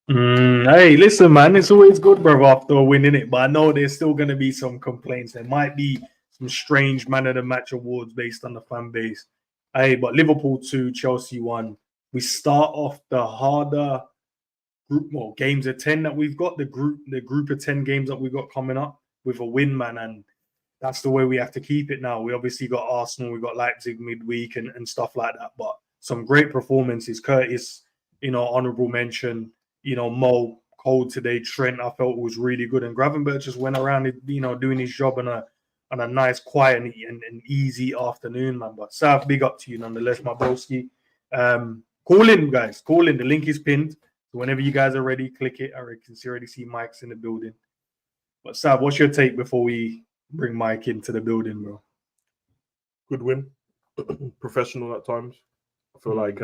Hey, listen, man, it's always good, bro, after a win, innit? But I know there's still going to be some complaints. There might be some strange man of the match awards based on the fan base. Hey, but Liverpool 2, Chelsea 1. We start off the harder group, well, games of 10 that we've got, the group of 10 games that we've got coming up with a win, man. And that's the way we have to keep it now. We obviously got Arsenal, we got Leipzig midweek and stuff like that. But some great performances. Curtis, honorable mention. Mo cold today. Trent, I felt was really good, and Gravenberch just went around, doing his job on a nice, quiet and easy afternoon, man. But Sav, big up to you nonetheless, my broski. Call in, guys. Call in. The link is pinned. So whenever you guys are ready, click it. I can already see Mike's in the building. But Sav, what's your take before we bring Mike into the building, bro? Good win. Professional at times. I feel like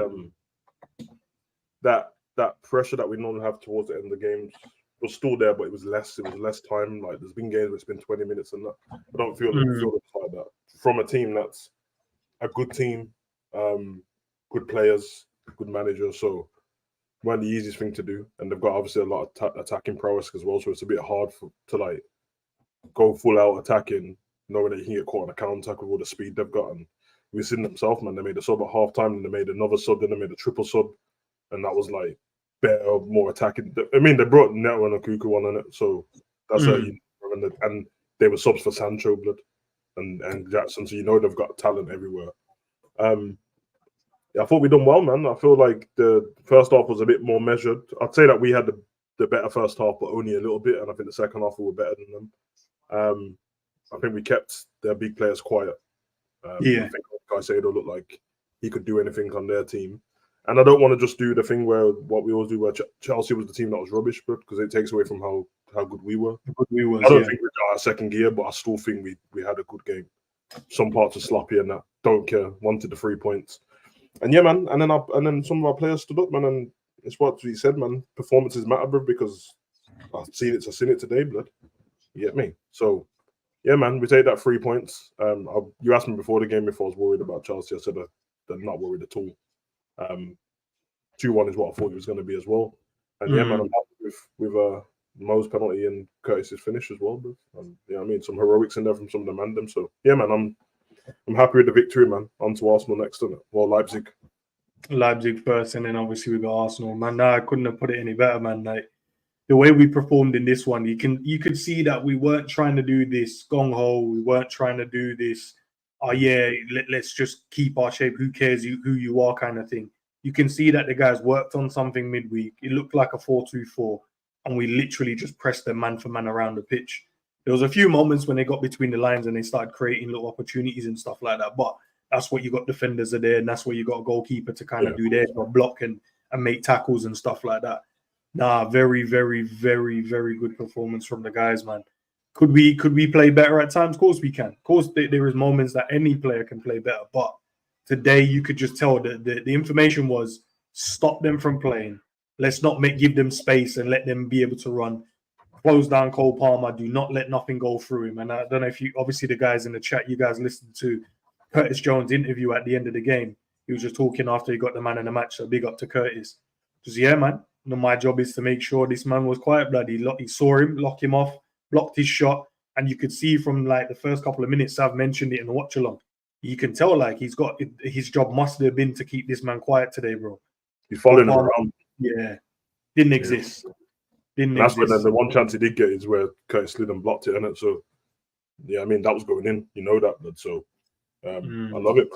that pressure that we normally have towards the end of the games was still there, but it was less. It was less time. Like there's been games where it's been 20 minutes and that. I don't feel like that from a team that's a good team, good players, good manager. So one of the easiest thing to do, and they've got obviously a lot of attacking prowess as well. So it's a bit hard to like go full out attacking, knowing that you can get caught on a counter attack with all the speed they've got. And we've seen themselves, man. They made a sub at half time, and they made another sub, then they made a triple sub. And that was like better, more attacking. I mean, they brought Neto and Okuku on it, so that's and they were subs for Sancho, blood, and Jackson. So they've got talent everywhere. I thought we done well, man. I feel like the first half was a bit more measured. I'd say that we had the better first half, but only a little bit. And I think the second half we were better than them. I think we kept their big players quiet. I think Caicedo looked like he could do anything on their team. And I don't want to just do the thing what we always do, where Chelsea was the team that was rubbish, but because it takes away from how good we were. I don't think we got our second gear, but I still think we had a good game. Some parts are sloppy and that. Don't care. Wanted the 3 points. And yeah, man. And then some of our players stood up, man. And it's what we said, man. Performances matter, bro, because I've seen it today, blood. You get me? So yeah, man. We take that 3 points. You asked me before the game if I was worried about Chelsea. I said they're not worried at all. 2-1 is what I thought it was going to be as well. And yeah, man, I'm happy with Mo's penalty and Curtis's finish as well. But some heroics in there from some of the mandem. So yeah, man, I'm happy with the victory, man. On to Arsenal next, isn't it? Well, Leipzig first, and then obviously we got Arsenal. Man, I couldn't have put it any better, man. Like the way we performed in this one, you could see that we weren't trying to do this gong ho. We weren't trying to do this. Oh yeah, let's just keep our shape. Who cares who you are, kind of thing. You can see that the guys worked on something midweek. It looked like a 4-2-4, and we literally just pressed them man for man around the pitch. There was a few moments when they got between the lines and they started creating little opportunities and stuff like that. But that's what you got defenders are there, and that's where you got a goalkeeper to kind of do their block and make tackles and stuff like that. Nah, very, very, very, very good performance from the guys, man. Could we play better at times? Of course we can. Of course there is moments that any player can play better. But today you could just tell that the information was stop them from playing. Let's not give them space and let them be able to run. Close down Cole Palmer. Do not let nothing go through him. And I don't know if obviously the guys in the chat, you guys listened to Curtis Jones' interview at the end of the game. He was just talking after he got the man in the match. So big up to Curtis. Just yeah, man. My job is to make sure this man was quiet, bloody. He saw him, lock him off, blocked his shot, and you could see from like the first couple of minutes, I've mentioned it in the watch along. You can tell like he's got his job must have been to keep this man quiet today, bro. He's following him around. Yeah, didn't exist. That's when the one chance he did get is where Curtis slid and blocked it, innit? So yeah, I mean that was going in, that, but so I love it.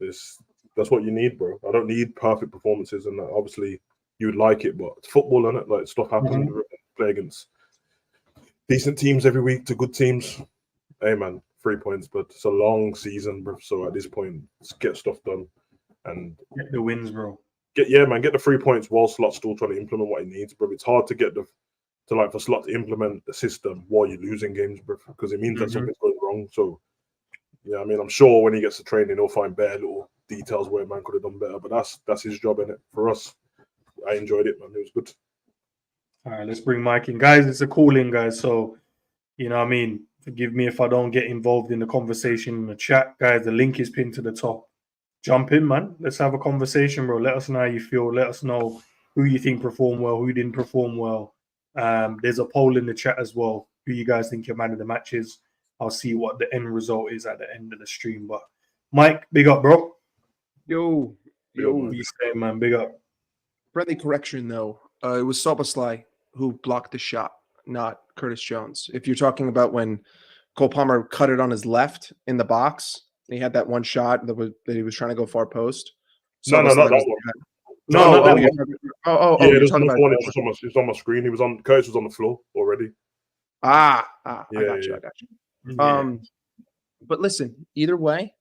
That's what you need, bro. I don't need perfect performances, and obviously you would like it, but it's football, innit? Like stuff happens. Play against decent teams every week to good teams. Hey man, 3 points, but it's a long season, bro. So at this point, let's get stuff done and get the wins, bro. Get the 3 points while Slot's still trying to implement what he needs, bro. It's hard to get for Slot to implement the system while you're losing games, bro, because it means that something's going wrong. So yeah, I mean, I'm sure when he gets to training, he'll find better little details where man could have done better. But that's his job, innit? For us, I enjoyed it, man. It was good. All right, let's bring Mike in, guys. It's a call in, guys. So what I mean. Forgive me if I don't get involved in the conversation in the chat, guys. The link is pinned to the top. Jump in, man. Let's have a conversation, bro. Let us know how you feel. Let us know who you think performed well, who didn't perform well. There's a poll in the chat as well. Who you guys think your man of the match is? I'll see what the end result is at the end of the stream. But Mike, big up, bro. Yo. You say, man, big up. Friendly correction, though. It was SALAH who blocked the shot, not Curtis Jones. If you're talking about when Cole Palmer cut it on his left in the box, he had that one shot that he was trying to go far post. No, not that one. No, not that one. Yeah, there's another one. It's on my screen. Curtis was on the floor already. I got you. Yeah. But listen, either way,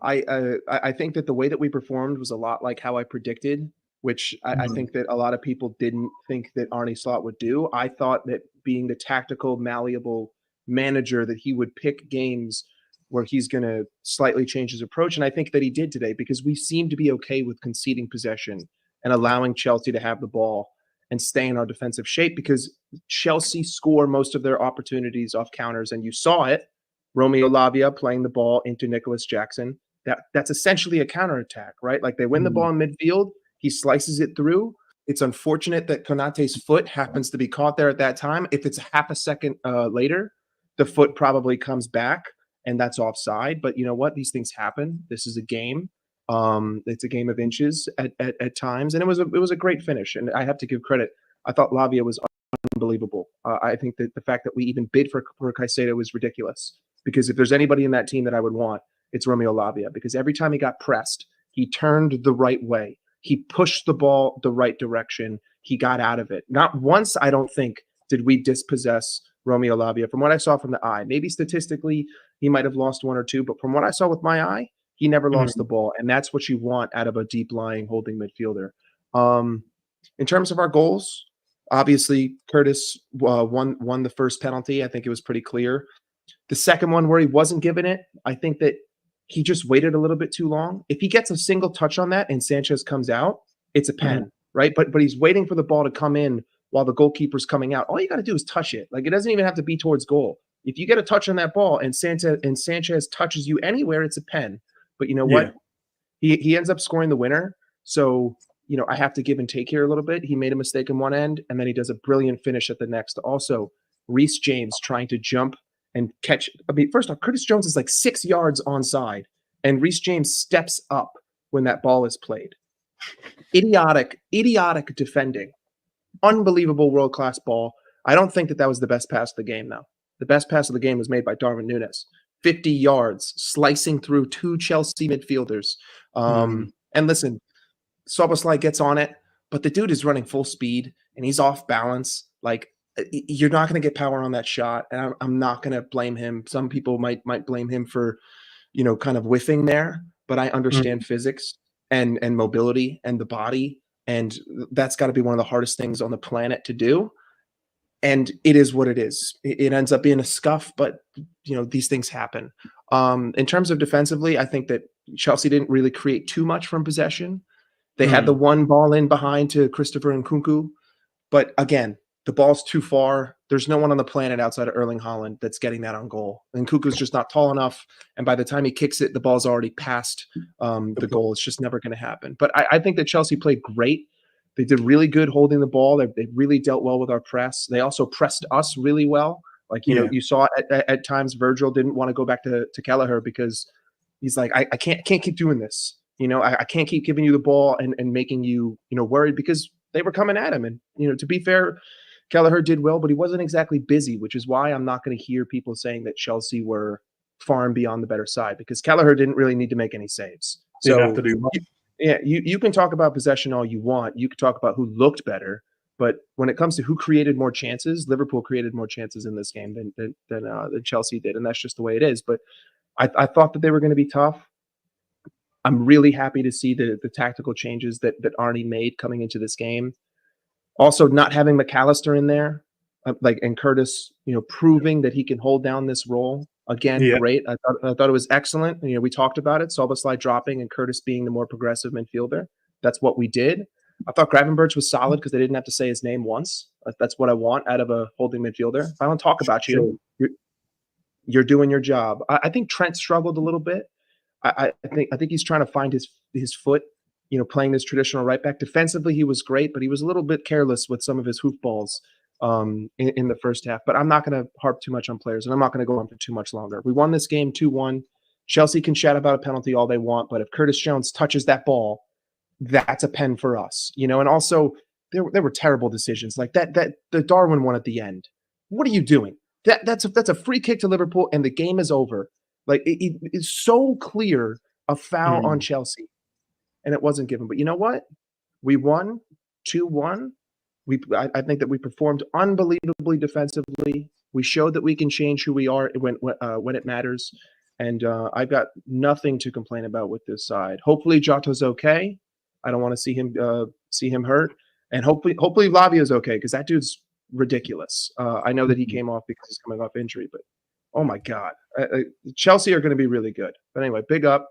I think that the way that we performed was a lot like how I predicted, which I think that a lot of people didn't think that Arne Slot would do. I thought that being the tactical, malleable manager, that he would pick games where he's going to slightly change his approach. And I think that he did today, because we seem to be okay with conceding possession and allowing Chelsea to have the ball and stay in our defensive shape, because Chelsea score most of their opportunities off counters. And you saw it, Romeo Lavia playing the ball into Nicholas Jackson. That's essentially a counterattack, right? Like, they win the ball in midfield, he slices it through. It's unfortunate that Konate's foot happens to be caught there at that time. If it's half a second later, the foot probably comes back, and that's offside. But you know what? These things happen. This is a game. It's a game of inches at times, and it was a great finish. And I have to give credit. I thought Lavia was unbelievable. I think that the fact that we even bid for Caicedo was ridiculous, because if there's anybody in that team that I would want, it's Romeo Lavia, because every time he got pressed, he turned the right way. He pushed the ball the right direction. He got out of it. Not once, I don't think, did we dispossess Romeo Lavia. From what I saw from the eye, maybe statistically he might have lost one or two, but from what I saw with my eye, he never lost the ball, and that's what you want out of a deep-lying holding midfielder. In terms of our goals, obviously Curtis won the first penalty. I think it was pretty clear. The second one, where he wasn't given it, I think that he just waited a little bit too long. If he gets a single touch on that and Sanchez comes out, it's a pen, right? But he's waiting for the ball to come in while the goalkeeper's coming out. All you got to do is touch it. Like, it doesn't even have to be towards goal. If you get a touch on that ball and Sanchez touches you anywhere, it's a pen. But you know what? He ends up scoring the winner. So, you know, I have to give and take here a little bit. He made a mistake in one end, and then he does a brilliant finish at the next. Also, Reece James trying to jump and catch. I mean, first off, Curtis Jones is like 6 yards onside, and Reece James steps up when that ball is played. Idiotic defending. Unbelievable world-class ball. I don't think that was the best pass of the game, though. The best pass of the game was made by Darwin Núñez. 50 yards, slicing through two Chelsea midfielders. And listen, Szoboszlai gets on it, but the dude is running full speed, and he's off balance. Like, you're not going to get power on that shot, and I'm not going to blame him. Some people might blame him for, you know, kind of whiffing there, but I understand physics and mobility and the body, and that's got to be one of the hardest things on the planet to do. And it is what it is. It ends up being a scuff, but you know, these things happen. In terms of defensively, I think that Chelsea didn't really create too much from possession. They had the one ball in behind to Christopher Nkunku, but again, the ball's too far. There's no one on the planet outside of Erling Haaland that's getting that on goal. And Nkunku's just not tall enough, and by the time he kicks it, the ball's already past the goal. It's just never going to happen. But I think that Chelsea played great. They did really good holding the ball. They really dealt well with our press. They also pressed us really well. Like, you know, you saw at times Virgil didn't want to go back to Kelleher, because he's like, I can't keep doing this. You know, I can't keep giving you the ball and making you, you know, worried, because they were coming at him. And, you know, to be fair, Kelleher did well, but he wasn't exactly busy, which is why I'm not going to hear people saying that Chelsea were far and beyond the better side, because Kelleher didn't really need to make any saves. Didn't have to do much. Yeah, you can talk about possession all you want. You can talk about who looked better, but when it comes to who created more chances, Liverpool created more chances in this game than Chelsea did, and that's just the way it is. But I thought that they were going to be tough. I'm really happy to see the tactical changes that Arne made coming into this game. Also, not having McAllister in there, and Curtis, you know, proving that he can hold down this role. Again, great. I thought it was excellent. You know, we talked about it. Szoboszlai dropping and Curtis being the more progressive midfielder. That's what we did. I thought Gravenberch was solid because they didn't have to say his name once. That's what I want out of a holding midfielder. If I don't talk about you, you're doing your job. I think Trent struggled a little bit. I think he's trying to find his foot playing this traditional right back. Defensively, he was great, but he was a little bit careless with some of his hoofballs in the first half. But I'm not going to harp too much on players, and I'm not going to go on for too much longer. We won this game 2-1. Chelsea can chat about a penalty all they want, but if Curtis Jones touches that ball, that's a pen for us, And also, there were terrible decisions like that the Darwin one at the end. What are you doing? That's a free kick to Liverpool, and the game is over. Like it's so clear a foul on Chelsea, and it wasn't given. But you know what? We won 2-1. I think that we performed unbelievably defensively. We showed that we can change who we are when it matters. And I've got nothing to complain about with this side. Hopefully Jota's okay. I don't want to see him hurt. And hopefully Lavia's okay, because that dude's ridiculous. I know that he came off because he's coming off injury, but oh my God. Chelsea are going to be really good. But anyway, big up.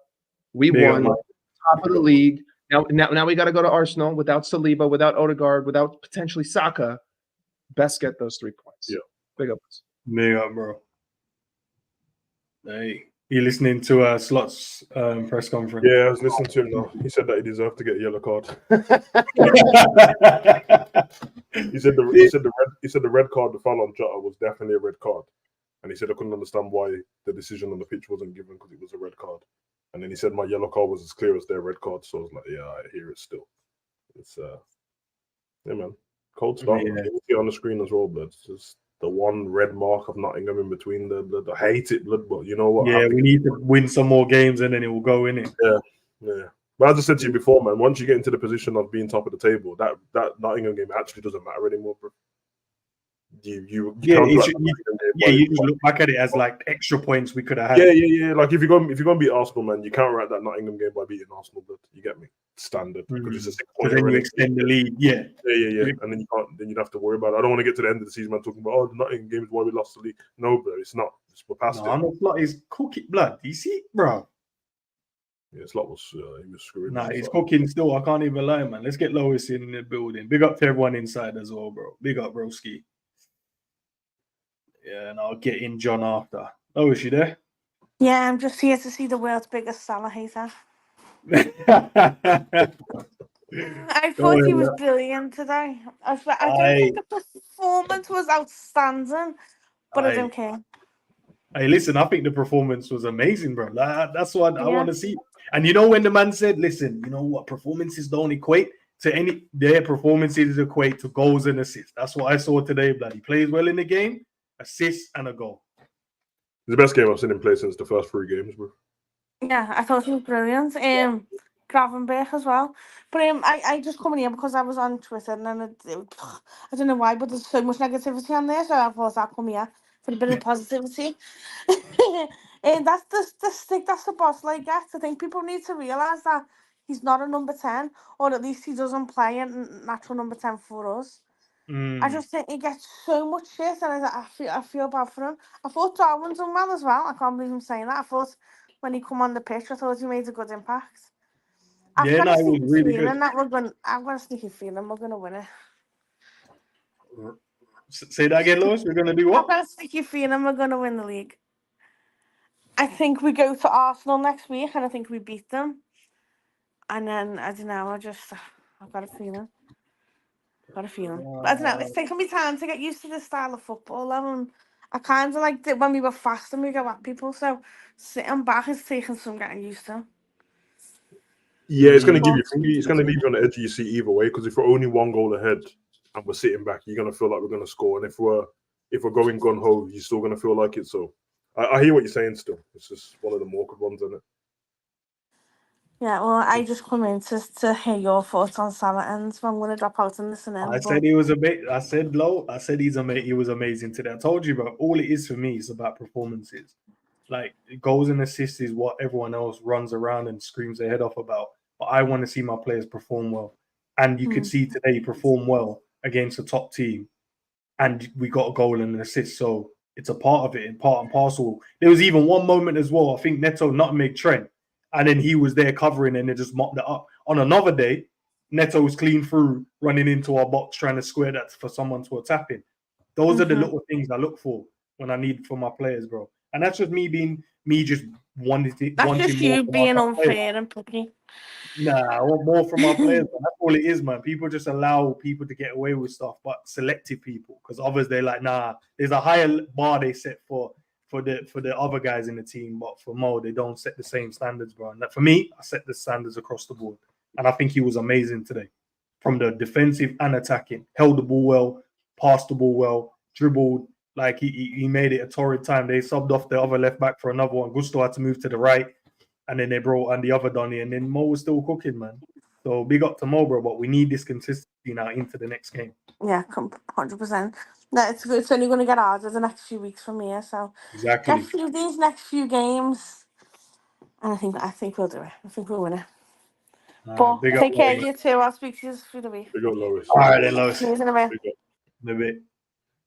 We won. Top of the league. Now we got to go to Arsenal without Saliba, without Odegaard, without potentially Saka. Best get those 3 points. Yeah. Big up. Big up, bro. Hey, you listening to Slot's press conference? Yeah, I was listening to him now. He said that he deserved to get a yellow card. he said the red card, the foul on Jota was definitely a red card. And he said I couldn't understand why the decision on the pitch wasn't given because it was a red card. And then he said my yellow card was as clear as their red card. So I was like, yeah, I hear it still. It's yeah, man. Cold start. Yeah. You see on the screen as well, blood. It's just the one red mark of Nottingham in between the I hate it, blood, but you know what? Yeah, we need to win some more games and then it will go in it. Yeah. But as I said to you before, man, once you get into the position of being top of the table, that Nottingham game actually doesn't matter anymore, bro. You just look back at it as like extra points we could have had. Yeah. Like if you're going to beat Arsenal, man, you counteract that Nottingham game by beating Arsenal. But you get me, standard because it's a 6 point. Then you extend the lead. Yeah. And then you can't. Then you'd have to worry about it. I don't want to get to the end of the season, man, talking about the Nottingham game is why we lost the league. No, bro, it's not. We're past it. No, Slot is cooking blood. You see, bro. Yeah, Slot was he was screwed. Nah, he's cooking still. I can't even lie, man. Let's get Lois in the building. Big up to everyone inside as well, bro. Big up, broski. Yeah, and I'll get in John after. Oh, is she there? Yeah, I'm just here to see the world's biggest Salah hater. I thought he was brilliant today. I don't think the performance was outstanding, but I don't care. Hey, listen, I think the performance was amazing, bro. That's what I want to see. And you know when the man said, listen, you know what, performances don't equate to their performances equate to goals and assists. That's what I saw today, blood. He plays well in the game. Assist and a goal. It's the best game I've seen him play since the first 3 games, bro. Yeah, I thought he was brilliant. Gravenberch as well. But I just come in here because I was on Twitter and then I don't know why, but there's so much negativity on there, so I thought I'd come here for a bit of positivity. And that's the stick, that's the boss like that. I think people need to realise that he's not a number 10, or at least he doesn't play a natural number 10 for us. I just think he gets so much shit, and I feel bad for him. I thought Darwin's done well as well. I can't believe him saying that. I thought when he come on the pitch, I thought he made a good impact. I've got a sneaky feeling that we're going to win it. Say that again, Lois. We're going to do what? I've got a sneaky feeling we're going to win the league. I think we go to Arsenal next week, and I think we beat them. And then, I don't know, I've got a feeling. But I don't know, it's taken me time to get used to this style of football. And I kind of liked it when we were fast and we go at people. So sitting back is taking some getting used to. Yeah, it's going to leave you on the edge of your seat either way. Because if we're only 1 goal ahead and we're sitting back, you're going to feel like we're going to score. And if we're going gun ho, you're still going to feel like it. So I hear what you're saying. Still, it's just one of the awkward ones, isn't it? Yeah, well, I just come in to hear your thoughts on Salah Endz, so I'm going to drop out and listen in. I said he was amazing. I said he was amazing today. I told you, bro. All it is for me is about performances. Like goals and assists is what everyone else runs around and screams their head off about. But I want to see my players perform well, and you could see today he performed well against a top team, and we got a goal and an assist. So it's a part of it, and part and parcel. There was even one moment as well. I think Neto nutmeg Trent. And then he was there covering and they just mopped it up. On another day, Neto was clean through, running into our box, trying to square that for someone to tap in. Those are the little things I look for when I need for my players, bro. And that's just me just wanting that's just you being unfair and picky. Nah, I want more from our players. Man. That's all it is, man. People just allow people to get away with stuff, but selective people, because others they're like, nah. There's a higher bar they set for the other guys in the team, but for Mo, they don't set the same standards, bro. And for me, I set the standards across the board, and I think he was amazing today, from the defensive and attacking. Held the ball well, passed the ball well, dribbled. Like he made it a torrid time. They subbed off the other left back for another one. Gusto had to move to the right. And then they brought on the other Donny, and then Mo was still cooking, man. So big up to Mo, bro. But we need this consistency now into the next game. Yeah, 100%. No, it's only going to get harder the next few weeks from here. So Exactly. get through these next few games, and I think we'll do it. I think we'll win it. But Big up, take care, Lois. you too. I'll speak to you through the week. Big up, Lois. All right, then, Lois. See you in a bit. Big up. In a bit.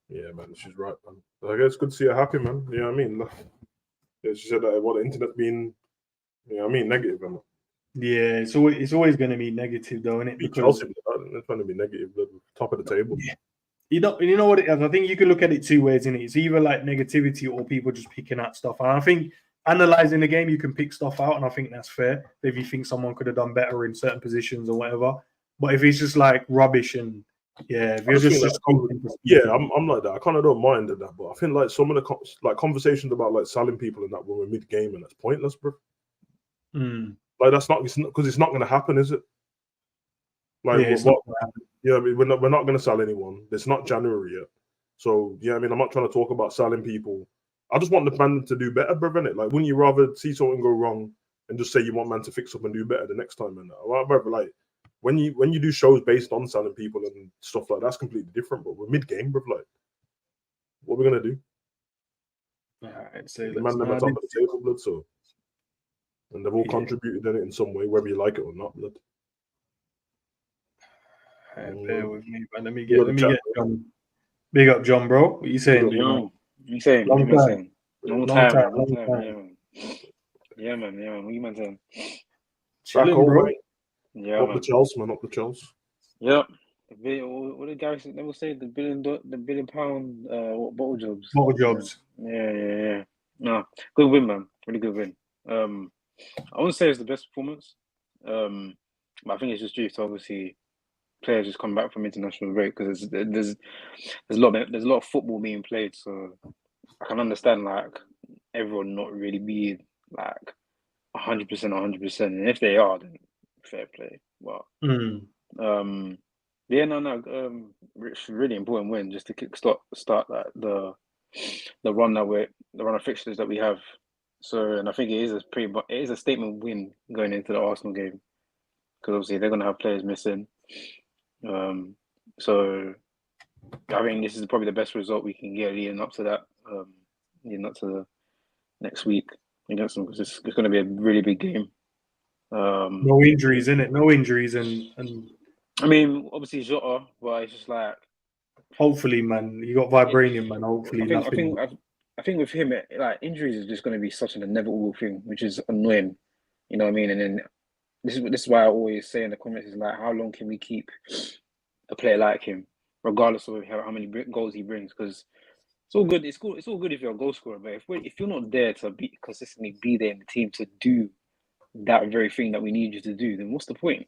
Yeah, man, she's right, man. I guess it's good to see her happy, man. You know what I mean? Yeah, she said that the internet being, you know what I mean, negative, man. Yeah, it's always going to be negative, though, isn't it? Beat Because Chelsea, it's going to be negative, but top of the table. Yeah. You know what it is? I think you can look at it two ways, innit? It's either like negativity or people just picking out stuff. And I think analyzing the game, you can pick stuff out, and I think that's fair. If you think someone could have done better in certain positions or whatever. But if it's just like rubbish and if you're just I'm like that. I kind of don't mind that, but I think like some of the conversations about like selling people and that when we're mid game, and that's pointless, bro. Like that's not because it's not going to happen, is it? Like yeah, I mean, we're not going to sell anyone. It's not January yet, so yeah. I mean, I'm not trying to talk about selling people. I just want the man to do better, bro. Innit? Like, wouldn't you rather see something go wrong and just say you want man to fix up and do better the next time? And like when you do shows based on selling people and stuff like that's completely different. But we're mid game, bro. Like, what are we gonna do? I'd say the man them on top of the table, blood. So, and they've all contributed in it in some way, whether you like it or not, blood. Bear with me, but let me get John. Big up, John, bro. What you saying? You saying? Long time. Long time. Yeah, man. What you man saying? Chilling, bro. Yeah, up the Chelsea, man. Up the Chelsea. Yep. What did Gary say? They will say the £1 billion bottle jobs. Bottle jobs. Yeah. No, good win, man. Really good win. I wouldn't say it's the best performance. But I think it's just due to obviously players just come back from international break because there's a lot of football being played, so I can understand like everyone not really being like 100%, and if they are, then fair play. But it's a really important win just to start like the run of fixtures that we have. So, and I think it is a statement win going into the Arsenal game because obviously they're going to have players missing. So I think this is probably the best result we can get leading up to that, leading up to the next week against them because it's going to be a really big game. No injuries in it. No injuries, and I mean, obviously Jota, but it's just like hopefully, man, you got vibranium, man. Hopefully, I think with him, like injuries is just going to be such an inevitable thing, which is annoying. You know what I mean? And then this is why I always say in the comments is like, how long can we keep a player like him, regardless of how many goals he brings? Because it's all good. It's all good if you're a goal scorer, but if you're not there to consistently be there in the team to do that very thing that we need you to do, then what's the point?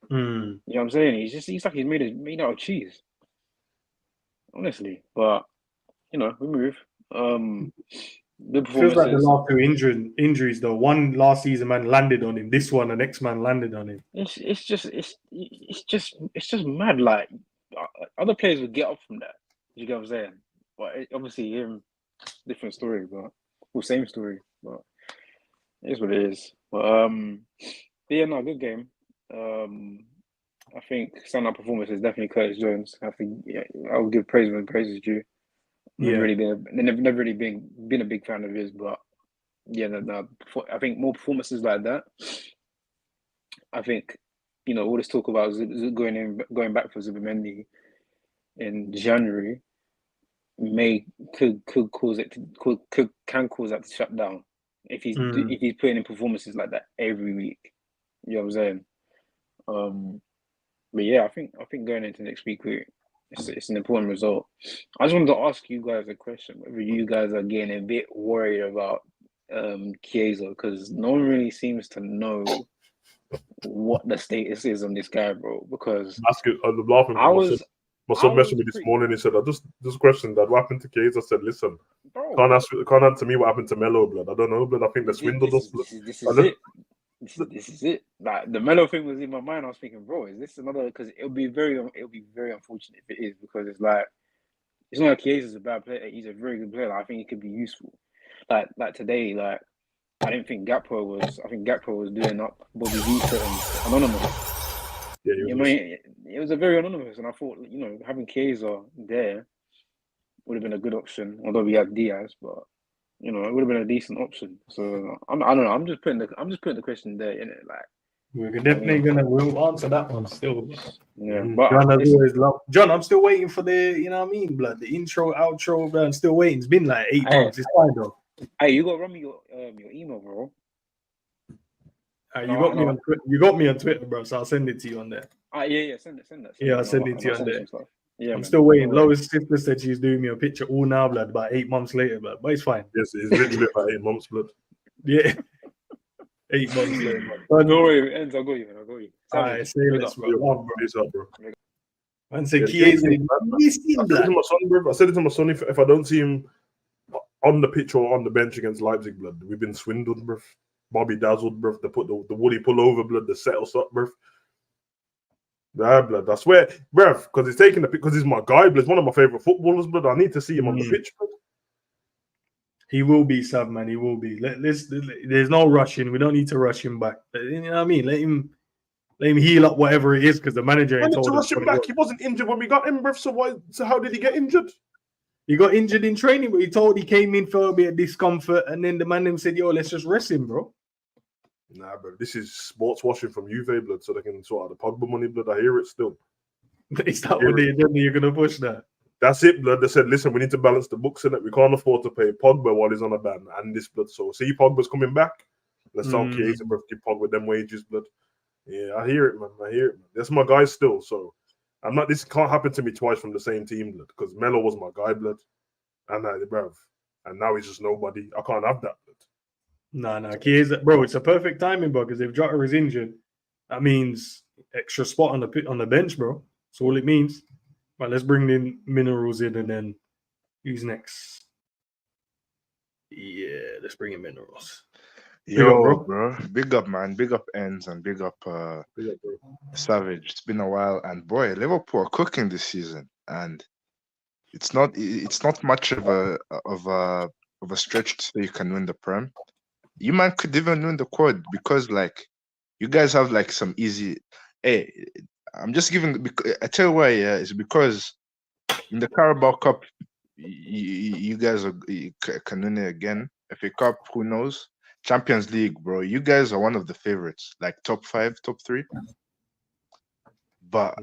You know what I'm saying? He's like he's made out of cheese, honestly. But you know, we move. The feels like the last two injuries though. One last season man landed on him. This one, the next man landed on him. It's just mad. Like other players would get up from that. You get what I'm saying? But obviously him, different story, but same story. But it is what it is. But yeah, no, good game. I think standout performance is definitely Curtis Jones. I would give praise when praise is due. Never really been a big fan of his, but yeah, no, I think more performances like that. I think all this talk about going back for Zubimendi in January can cause that to shut down if he's putting in performances like that every week. You know what I'm saying? But yeah, I think going into next week it's an important result. I just wanted to ask you guys a question, whether you guys are getting a bit worried about Chiesa, because no one really seems to know what the status is on this guy, bro. Because Ask it. I'm laughing. I was, My son I messaged was me this pretty- morning. He said, "I just questioned that. What happened to Kays?" I said, "Listen, bro. can't answer me what happened to Melo, blood. I don't know, blood. I think they swindled us, blood. This is it. This is it. Like the Melo thing was in my mind. I was thinking, bro, is this another? Because it'll be very unfortunate if it is, because it's like it's not like Chiesa is a bad player. He's a very good player. Like, I think he could be useful. Like today, like I didn't think Gakpo was. I think Gakpo was doing up Bobby Vita and anonymous. Yeah, It was a very anonymous, and I thought, having Chiesa there would have been a good option. Although we had Diaz, but it would have been a decent option. So I don't know. I'm just putting the question there, innit? Like We're definitely we'll answer that one still. yeah, But John has always loved. John, I'm still waiting for the, blood, the intro, outro, bro. I'm still waiting. It's been like 8 months. It's fine though. Hey, you gotta run me your email, bro. You got me on Twitter, bro. So I'll send it to you on there. Yeah, send that. I'll send it to you on there. Yeah, I'm still waiting. Lois' sister said she's doing me a picture all now, blood, about 8 months later, blood. But it's fine. Yes, it's literally about 8 months, blood. Yeah. 8 months later. Don't worry, Endz, I'll go you. All right, say less, bro. Peace out, bro. Man said, I said it to my son, if I don't see him on the pitch or on the bench against Leipzig, blood, we've been swindled, bruv. Bobby dazzled, bruv. They put the Woody pull over, blood. They set us up, bruv. Nah, blood. I swear, bruv, because he's my guy, blood. He's one of my favorite footballers, blood. I need to see him on the pitch, blood. He will be, Sav, man. He will be. There's no rushing. We don't need to rush him back. You know what I mean? Let him heal up whatever it is, because the manager ain't told to rush him back. He wasn't injured when we got him, bruv. So how did he get injured? He got injured in training, but he came in for a bit of discomfort, and then the man said, "Yo, let's just rest him, bro." Nah, bro. This is sports washing from Juve, blood, so they can sort out the Pogba money, blood. I hear it still. Is that what the agenda you're gonna push that? That's it, blood. They said, listen, we need to balance the books in it. We can't afford to pay Pogba while he's on a ban and this, blood. So see, Pogba's coming back. Let's tell Chiesa, bro, give Pogba them wages, blood. Yeah, I hear it, man. That's my guy still. So I'm not. This can't happen to me twice from the same team, blood. Because Melo was my guy, blood, and now he's just nobody. I can't have that, blood. Nah, Chiesa, bro. It's a perfect timing, bro. Because if Jota is injured, that means extra spot on the bench, bro. That's all it means. Right, let's bring in Minerals in, and then who's next? Yeah, let's bring in Minerals. Yo, bro. Big up, man. Big up Endz and big up Savage. It's been a while, and boy, Liverpool are cooking this season, and it's not much of a stretch to say you can win the Prem. You man could even win the quad, because like you guys have like some easy. Hey, I'm just giving. I tell you why. Yeah, it's because in the Carabao Cup, you guys can win it again. FA Cup, who knows? Champions League, bro. You guys are one of the favorites, like top 5, top 3. But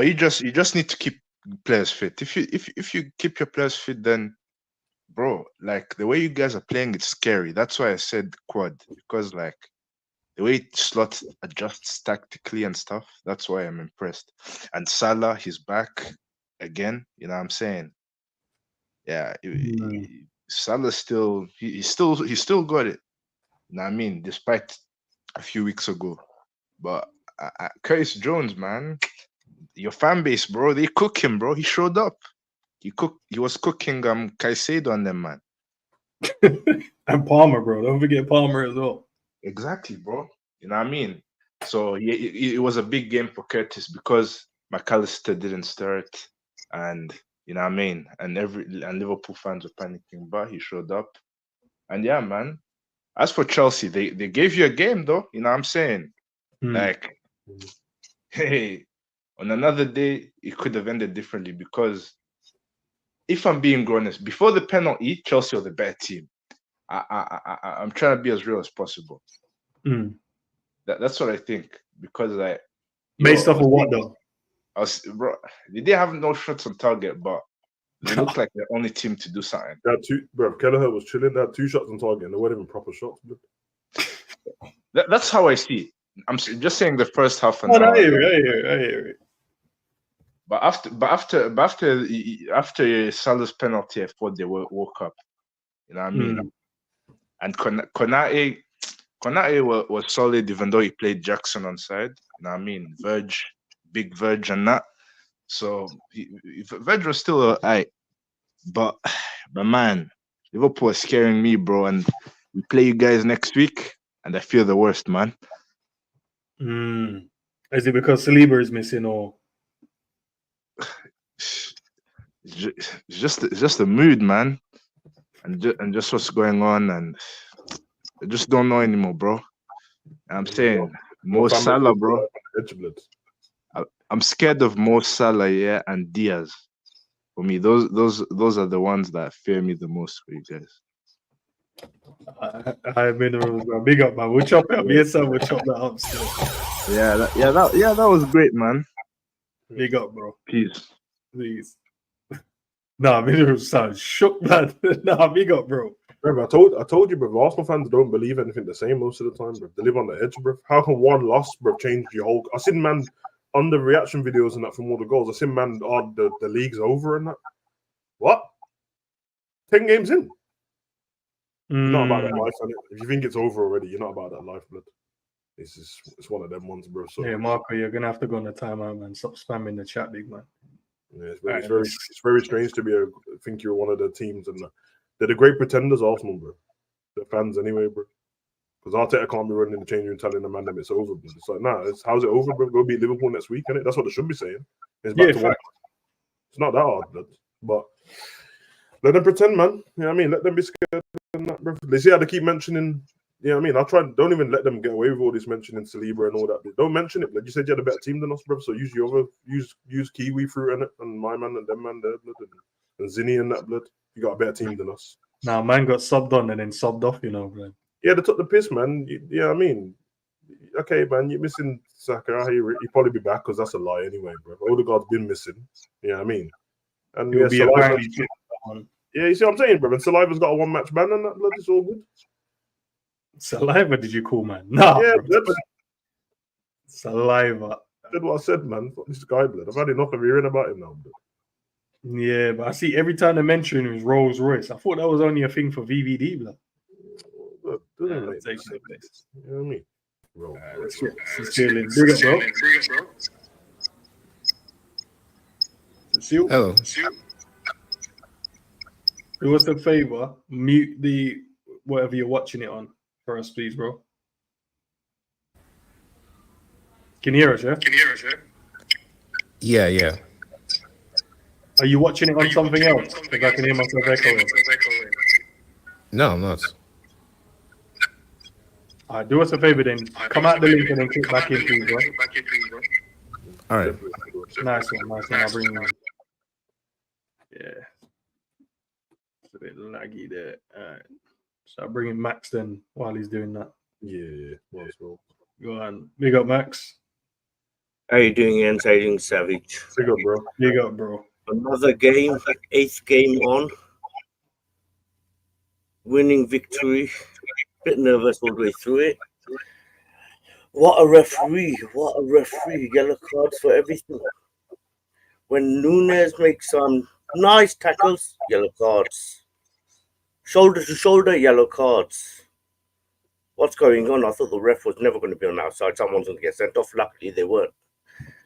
you just need to keep players fit. If you keep your players fit, then, bro, like the way you guys are playing, it's scary. That's why I said quad, because like the way Slot adjusts tactically and stuff, that's why I'm impressed. And Salah, he's back again. You know what I'm saying? Yeah, Salah still he still got it. You know what I mean? Despite a few weeks ago. But Curtis Jones, man, your fan base, bro, they cook him, bro. He showed up. He was cooking Caicedo on them, man. And Palmer, bro. Don't forget Palmer as well. Exactly, bro. You know what I mean? So it was a big game for Curtis because McAllister didn't start, and you know what I mean? And Liverpool fans were panicking, but he showed up. And yeah, man. As for Chelsea, they gave you a game though, you know what I'm saying? Like, hey, on another day, it could have ended differently, because if I'm being honest, before the penalty, Chelsea were the better team. I'm trying to be as real as possible. That's what I think, because like based off of what though? Bro, they didn't have no shots on target, but they look like the only team to do something. Kelleher was chilling. They had 2 shots on target, and they weren't even proper shots. That's how I see it. I'm just saying the first half. I hear it. But after Salah's penalty, I thought they woke up. You know what I mean? And Konate was solid, even though he played Jackson on side. You know what I mean? Verge, big Verge and that. So Verge was still alright. But man, Liverpool is scaring me, bro. And we play you guys next week, and I feel the worst, man. Is it because Saliba is missing, or It's just the mood, man, and just what's going on, and I just don't know anymore, bro. I'm saying Mo Salah, bro. I'm scared of Mo Salah, yeah, and Diaz. For me, those are the ones that fear me the most for you guys. I minerals, bro. Big up, man. We'll chop it up. Yes, sir. We'll chop that up still. That was great, man. Big up, bro. Peace. Please. Nah, minerals sound shook, man. Nah, big up, bro. Bro, I told you, bro. Arsenal fans don't believe anything the same most of the time, bro. They live on the edge, bro. How can one loss, bro, change your whole? I seen man on the reaction videos and that from all the goals. I seen man, the league's over and that. What? 10 games in. You're not about that life, innit? If you think it's over already, you're not about that life, blood. It's one of them ones, bro. So yeah, Marco, you're gonna have to go on the timeout, man. Stop spamming the chat, big man. yeah, it's very strange to think you're one of the teams, and they're the great pretenders, Arsenal, bro. The fans anyway, bro. Because Arteta can't be running in the change room telling the man that it's over, bro. It's like, nah, how's it over, bro? Go beat Liverpool next week, innit? That's what they should be saying. It's back to one. It's not that hard, but let them pretend, man. You know what I mean? Let them be scared and that, bro. They see how they keep mentioning. You know what I mean? Don't even let them get away with all this mentioning Saliba and all that. Don't mention it. Like you said, you had a better team than us, bro. So use Kiwi fruit in it, and my man and them man there, blood, and Zinni and that, blood. You got a better team than us. Nah, man got subbed on and then subbed off, you know, bro. Yeah, they took the piss, man. You know what I mean? Okay, man, you're missing Saka. He'll probably be back because that's a lie anyway, bro. Odegaard's been missing. You know what I mean? And He'll be Saliva, on. yeah, you see what I'm saying, bro? And Saliva's got a one-match ban and that, blood. It's all good. Saliva, did you call, man? Nah, yeah, bro. Saliva. That's what I said, man. Fuck this guy, blood. I've had enough of hearing about him now, blood. Yeah, but I see every time they mention him is Rolls Royce. I thought that was only a thing for VVD, blood. Look, You know what I mean? Let's get feeling bigger, bro. Hello. Do us a favor, mute the whatever you're watching it on for us, please, bro. Can you hear us, yeah? Yeah. Are you watching it on something else? Because I can hear myself echoing. No, I'm not. All right, do us a favor then. Come out the link and then click back in, please, bro. All right. Nice one. I'll bring you on. Yeah. It's a bit laggy there. All right. So I'll bring in Max then while he's doing that. Yeah. Well. Go on. Big up, Max. How you doing, Endz? How you doing, Savage? Big up, bro. Big up, bro. Another game, 8th game on. Winning victory. Bit nervous all the way through it. What a referee. Yellow cards for everything. When Nunes makes some nice tackles, yellow cards. Shoulder to shoulder, yellow cards. What's going on? I thought the ref was never going to be on our side. Someone's going to get sent off. Luckily, they weren't.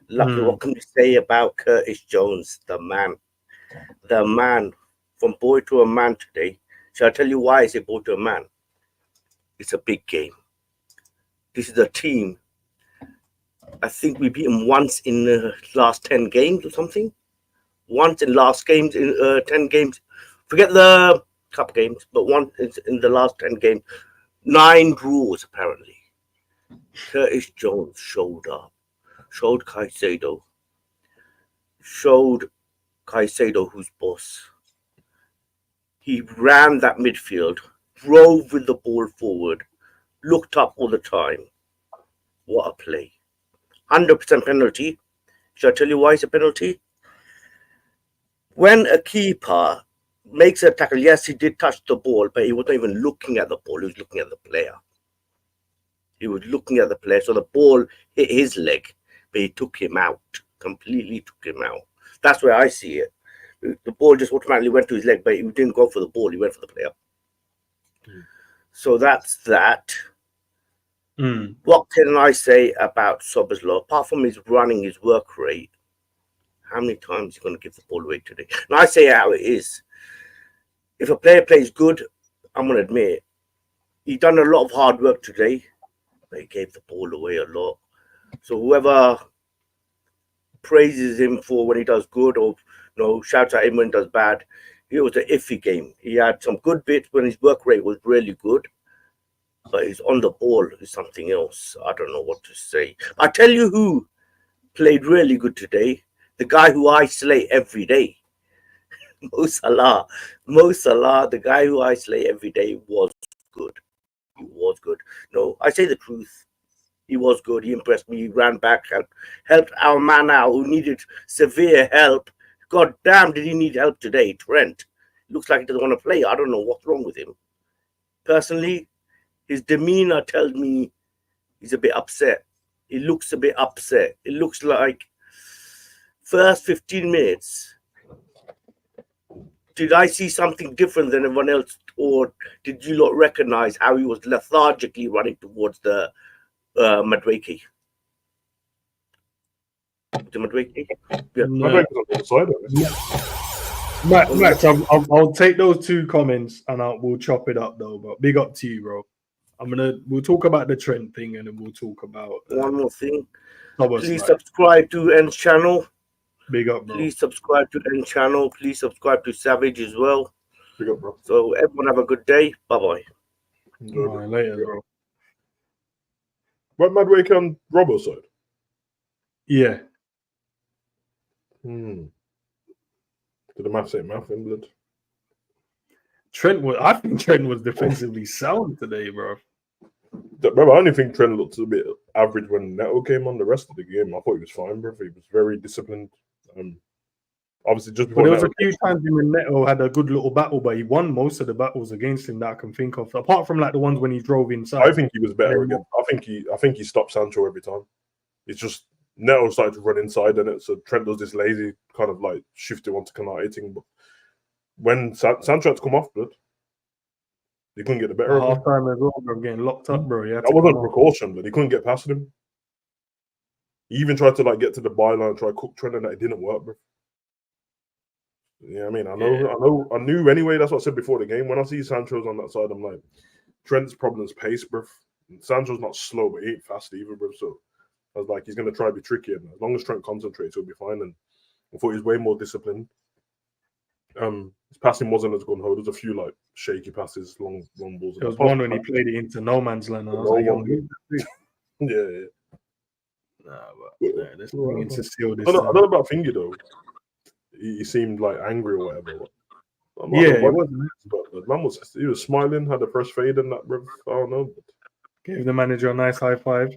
What can you say about Curtis Jones, the man? The man. From boy to a man today. Shall I tell you why I say boy to a man? It's a big game. This is a team. I think we beat them once in the last 10 games or something. Once in last games, in 10 games. Forget the cup games, but once in the last 10 games. 9 draws, apparently. Curtis Jones showed up. Showed Caicedo who's boss. He ran that midfield, drove with the ball forward, looked up all the time. What a play. 100% penalty. Shall I tell you why it's a penalty? When a keeper makes a tackle, yes, he did touch the ball, but he wasn't even looking at the ball. He was looking at the player. So the ball hit his leg, but he took him out. Completely took him out. That's where I see it. The ball just automatically went to his leg, but he didn't go for the ball. He went for the player. So that's that. What can I say about Soboslai apart from his running, his work rate? How many times is he going to give the ball away today? And I say how it is. If a player plays good, I'm going to admit it. He done a lot of hard work today, but he gave the ball away a lot. So whoever praises him for when he does good, or shouts at him when he does bad, it was an iffy game. He had some good bits when his work rate was really good, but he's on the ball is something else. I don't know what to say. I tell you who played really good today. The guy who I slay every day. Mo Salah. Mo Salah, the guy who I slay every day, was good. He was good. No, I say the truth. He was good. He impressed me. He ran back, helped our man out who needed severe help. God damn, did he need help today? Trent. Looks like he doesn't want to play. I don't know what's wrong with him. Personally, his demeanor tells me he's a bit upset. He looks a bit upset. It looks like first 15 minutes. Did I see something different than everyone else, or did you not recognize how he was lethargically running towards the Madueke? The Madueke? Yeah. Max, I'll take those two comments and we'll chop it up though. But big up to you, bro. We'll talk about the Trent thing and then we'll talk about one more thing. Please like, subscribe to Endz channel. Big up, bro. Please subscribe to Endz channel. Please subscribe to Savage as well. Big up, bro. So everyone have a good day. Bye bye. All right, later, bro. What Madueke on Robbo's side? Yeah. Did the math say math in blood? I think Trent was defensively sound today, bro. Remember, I only think Trent looked a bit average when Neto came on. The rest of the game, I thought he was fine, bro. He was very disciplined. Obviously, just before there was a few times when Neto had a good little battle, but he won most of the battles against him that I can think of. Apart from like the ones when he drove inside. I think he was better again. I think he stopped Sancho every time. It's just Neto started to run inside in it, so Trent does this lazy kind of like shifting onto Canate thing. But when Sancho had to come off, blood, he couldn't get the better of him. Half time as well, bro, getting locked up, bro. That wasn't precaution, but he couldn't get past him. He even tried to like get to the byline and try to cook Trent, and that didn't work, bro. Yeah, I mean, I knew anyway. That's what I said before the game. When I see Sancho's on that side, I'm like, Trent's problem is pace, bro. Sancho's not slow, but he ain't fast either, bro. So I was like, he's gonna try to be tricky, and as long as Trent concentrates, he'll be fine. And I thought he's way more disciplined. His passing wasn't as good. There's a few like shaky passes, long balls. There was one when he played it into no man's land. And I was like, yeah. Nah, but let's bring into seal this. I don't know about Finger though. He seemed like angry or whatever. Yeah, it wasn't. But the man he was smiling, had the first fade and that, bro. I don't know. Gave the manager a nice high five.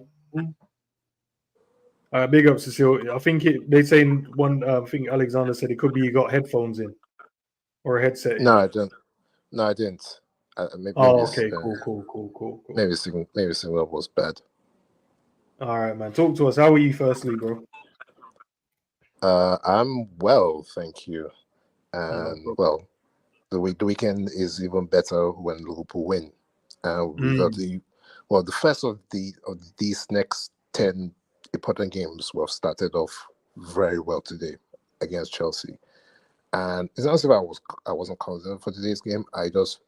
Big up, Cecile. I think they say one. I think Alexander said it could be he got headphones in or a headset. No, I don't. No, I didn't. Maybe okay, cool. Maybe signal was bad. All right, man. Talk to us. How are you, firstly, bro? I'm well, thank you. And well, the weekend is even better when Liverpool win. We got the first of these next 10 important games were started off very well today against Chelsea. And it's not as if I wasn't confident for today's game. This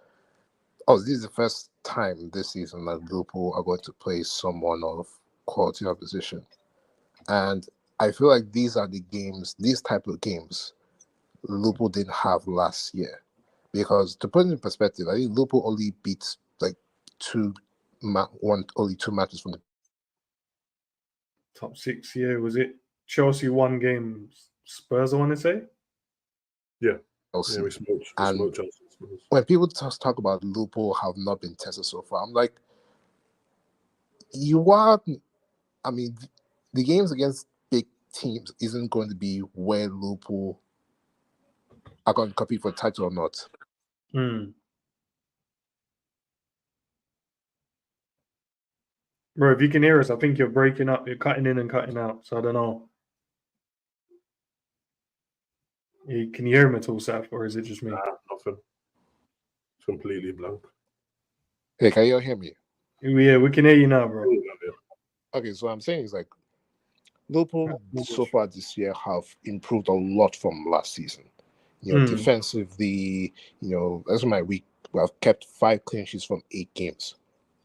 is the first time this season that Liverpool are going to play someone of quality opposition. And I feel like these type of games, Liverpool didn't have last year. Because to put it in perspective, I think Liverpool only beat like only two matches from the top 6. Yeah, was it Chelsea 1 game? Spurs, I want to say. Yeah. Chelsea. Yeah, we smoked Chelsea. When people talk about Liverpool have not been tested so far, I'm like, I mean, the games against big teams isn't going to be where Liverpool are going to compete for the title or not. Bro, if you can hear us, I think you're breaking up. You're cutting in and cutting out. So I don't know. Can you hear him at all, Saf, or is it just me? Nah, nothing. It's completely blank. Hey, can you hear me? Yeah, we can hear you now, bro. Okay, so I'm saying is like Liverpool so far this year have improved a lot from last season. Defensively, that's my week. We have kept 5 clean sheets from 8 games.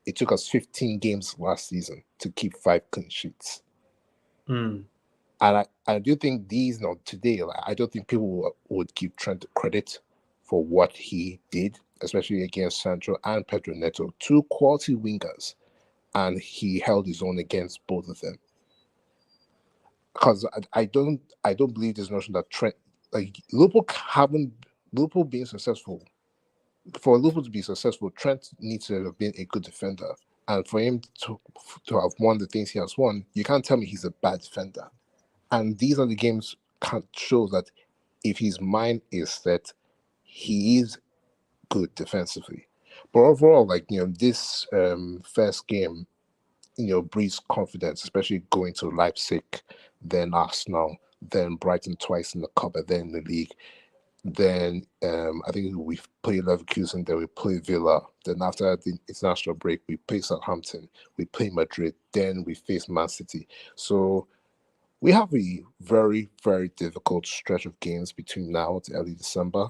It took us 15 games last season to keep 5 clean sheets. And I do think today, I don't think people would give Trent credit for what he did, especially against Sancho and Pedro Neto, 2 quality wingers, and he held his own against both of them. Because I don't believe this notion that Trent, like Liverpool being successful. For Liverpool to be successful, Trent needs to have been a good defender, and for him to have won the things he has won, you can't tell me he's a bad defender. And these are the games can show that if his mind is set, he is good defensively. But overall, this first game, breeds confidence, especially going to Leipzig, then Arsenal, then Brighton twice in the cup, and then in the league. Then I think we play Leverkusen, then we play Villa. Then after the international break, we play Southampton, we play Madrid, then we face Man City. So we have a very, very difficult stretch of games between now to early December.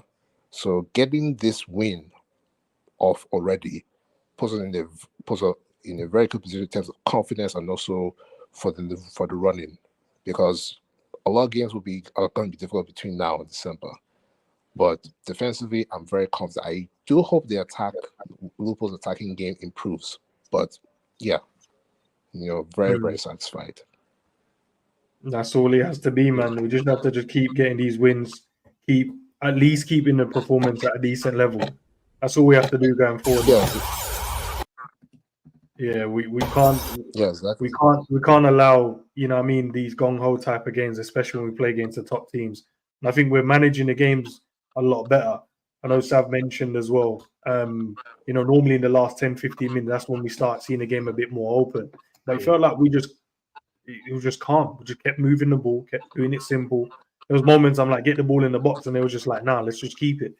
So getting this win off already puts us in a very good position in terms of confidence and also for the running, because a lot of games are going to be difficult between now and December. But defensively, I'm very confident. I do hope the Liverpool's attacking game improves. But yeah, very, very satisfied. That's all it has to be, man. We just have to keep getting these wins, at least keeping the performance at a decent level. That's all we have to do going forward. Yeah, we can't. Yeah, exactly. We can't allow these gong ho type of games, especially when we play against the top teams. And I think we're managing the games a lot better. I know Sav mentioned as well. Normally in the last 10, 15 minutes, that's when we start seeing the game a bit more open. But it felt like it was just calm. We just kept moving the ball, kept doing it simple. There was moments I'm like, get the ball in the box, and they were just like, nah, let's just keep it.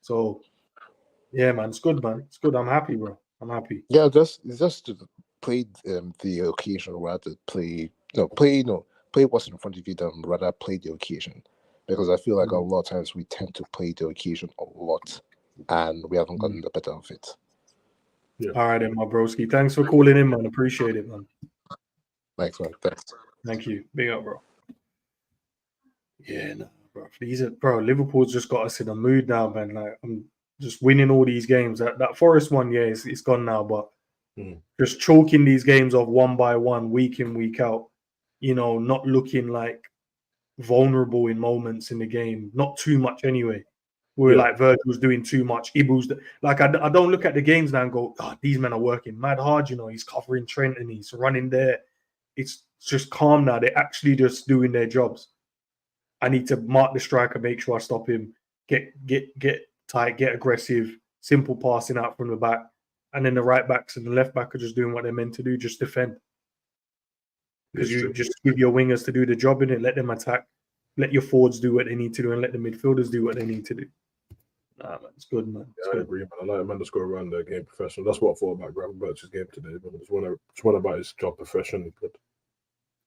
So, yeah, man, it's good, man. It's good. I'm happy, bro. I'm happy. Yeah, it's just to play the occasion rather play what's in front of you than rather play the occasion. Because I feel like a lot of times we tend to play the occasion a lot, and we haven't gotten the better of it. Yeah. All right, then, my broski. Thanks for calling in, man. Appreciate it, man. Thanks, man. Thanks. Thank you. Big up, bro. Yeah, no, bro. Liverpool's just got us in a mood now, man. Like, I'm just winning all these games. That Forest one, yeah, it's gone now, but just chalking these games off one by one, week in, week out. Not looking like vulnerable in moments in the game. Not too much anyway. Where like Virgil's doing too much. Ibu's like I don't look at the games now and go, oh, these men are working mad hard. He's covering Trent and he's running there. It's just calm now. They're actually just doing their jobs. I need to mark the striker, make sure I stop him, get tight, get aggressive, simple passing out from the back. And then the right backs and the left back are just doing what they're meant to do, just defend. Because you just give your wingers to do the job in it, let them attack, let your forwards do what they need to do, and let the midfielders do what they need to do. Nah, man, it's good, man. It's good. I agree, man. I like man to go around the game professional. That's what I thought about Gravenberch's game today. But it's one about his job professionally. But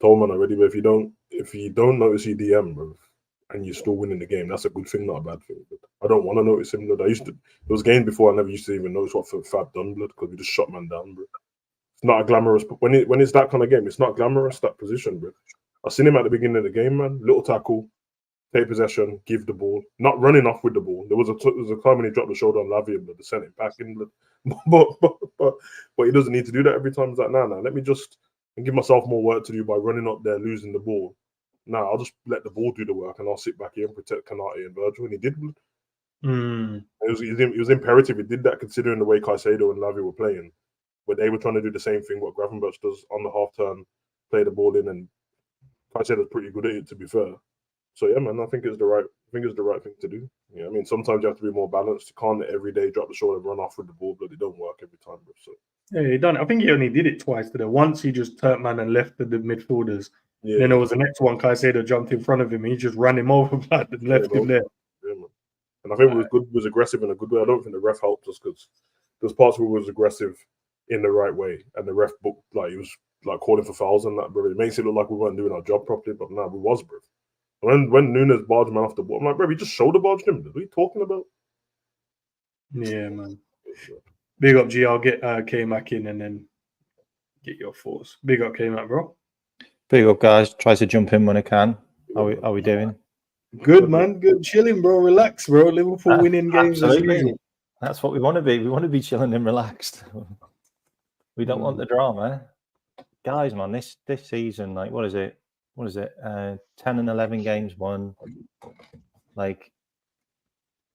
told man already, but if you don't notice your DM, bro, and you're still winning the game, that's a good thing, not a bad thing. But I don't want to notice him. Blood. There was games before I never used to even notice what Fab done, blood, because we just shot man down, bro. It's not a glamorous. When it's that kind of game, it's not glamorous, that position, bro. I seen him at the beginning of the game, man. Little tackle, take possession, give the ball, not running off with the ball. There was a time when he dropped the shoulder on Lavia, but they sent it back in. But he doesn't need to do that every time. He's like, nah, let me just give myself more work to do by running up there, losing the ball. Nah, I'll just let the ball do the work, and I'll sit back here and protect Kanate and Virgil. And he did. It was imperative he did that, considering the way Caicedo and Lavia were playing, where they were trying to do the same thing what Gravenberch does on the half turn, play the ball in, and Caicedo's pretty good at it, to be fair. So yeah, man, I think it's the right thing to do. Yeah, I mean, sometimes you have to be more balanced. You can't every day drop the shoulder and run off with the ball, but it don't work every time. Bro, so yeah, he done. I think he only did it twice today. Once he just turned man and left the midfielders. Yeah. Then there was the next one. Caicedo jumped in front of him. He just ran him over and left him there. Yeah, man. And I think it was aggressive in a good way. I don't think the ref helped us because there's parts where it was aggressive in the right way, and the ref booked like he was like calling for fouls and that, bro. It makes it look like we weren't doing our job properly, but nah, we was, bro. When Nunes barged man off the ball, I'm like, bro, we just shoulder barged him. What are you talking about? Yeah, man. Big up, G. I'll get K-Mac in and then get your thoughts. Big up, K-Mac, bro. Big up, guys. Try to jump in when I can. How we doing? Good, man. Good. Chilling, bro. Relax, bro. Liverpool winning games as usual. That's what we want to be. We want to be chilling and relaxed. We don't want the drama. Guys, man, this season, like, what is it? 10 and 11 games won. Like,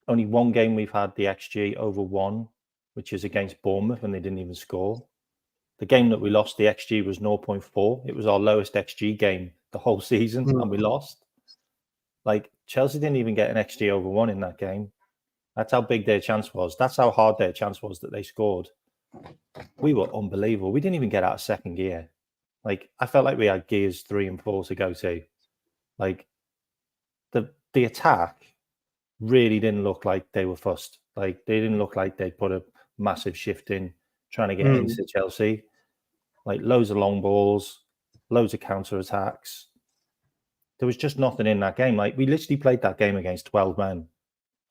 only one game we've had the XG over 1, which is against Bournemouth, and they didn't even score. The game that we lost, the XG was 0.4. It was our lowest XG game the whole season, and we lost. Like, Chelsea didn't even get an XG over 1 in that game. That's how big their chance was. That's how hard their chance was that they scored. We were unbelievable. We didn't even get out of second gear. Like, I felt like we had gears 3 and 4 to go to. Like, the attack really didn't look like they were fussed. Like, they didn't look like they put a massive shift in trying to get into Chelsea. Like, loads of long balls, loads of counter attacks. There was just nothing in that game. Like, we literally played that game against 12 men.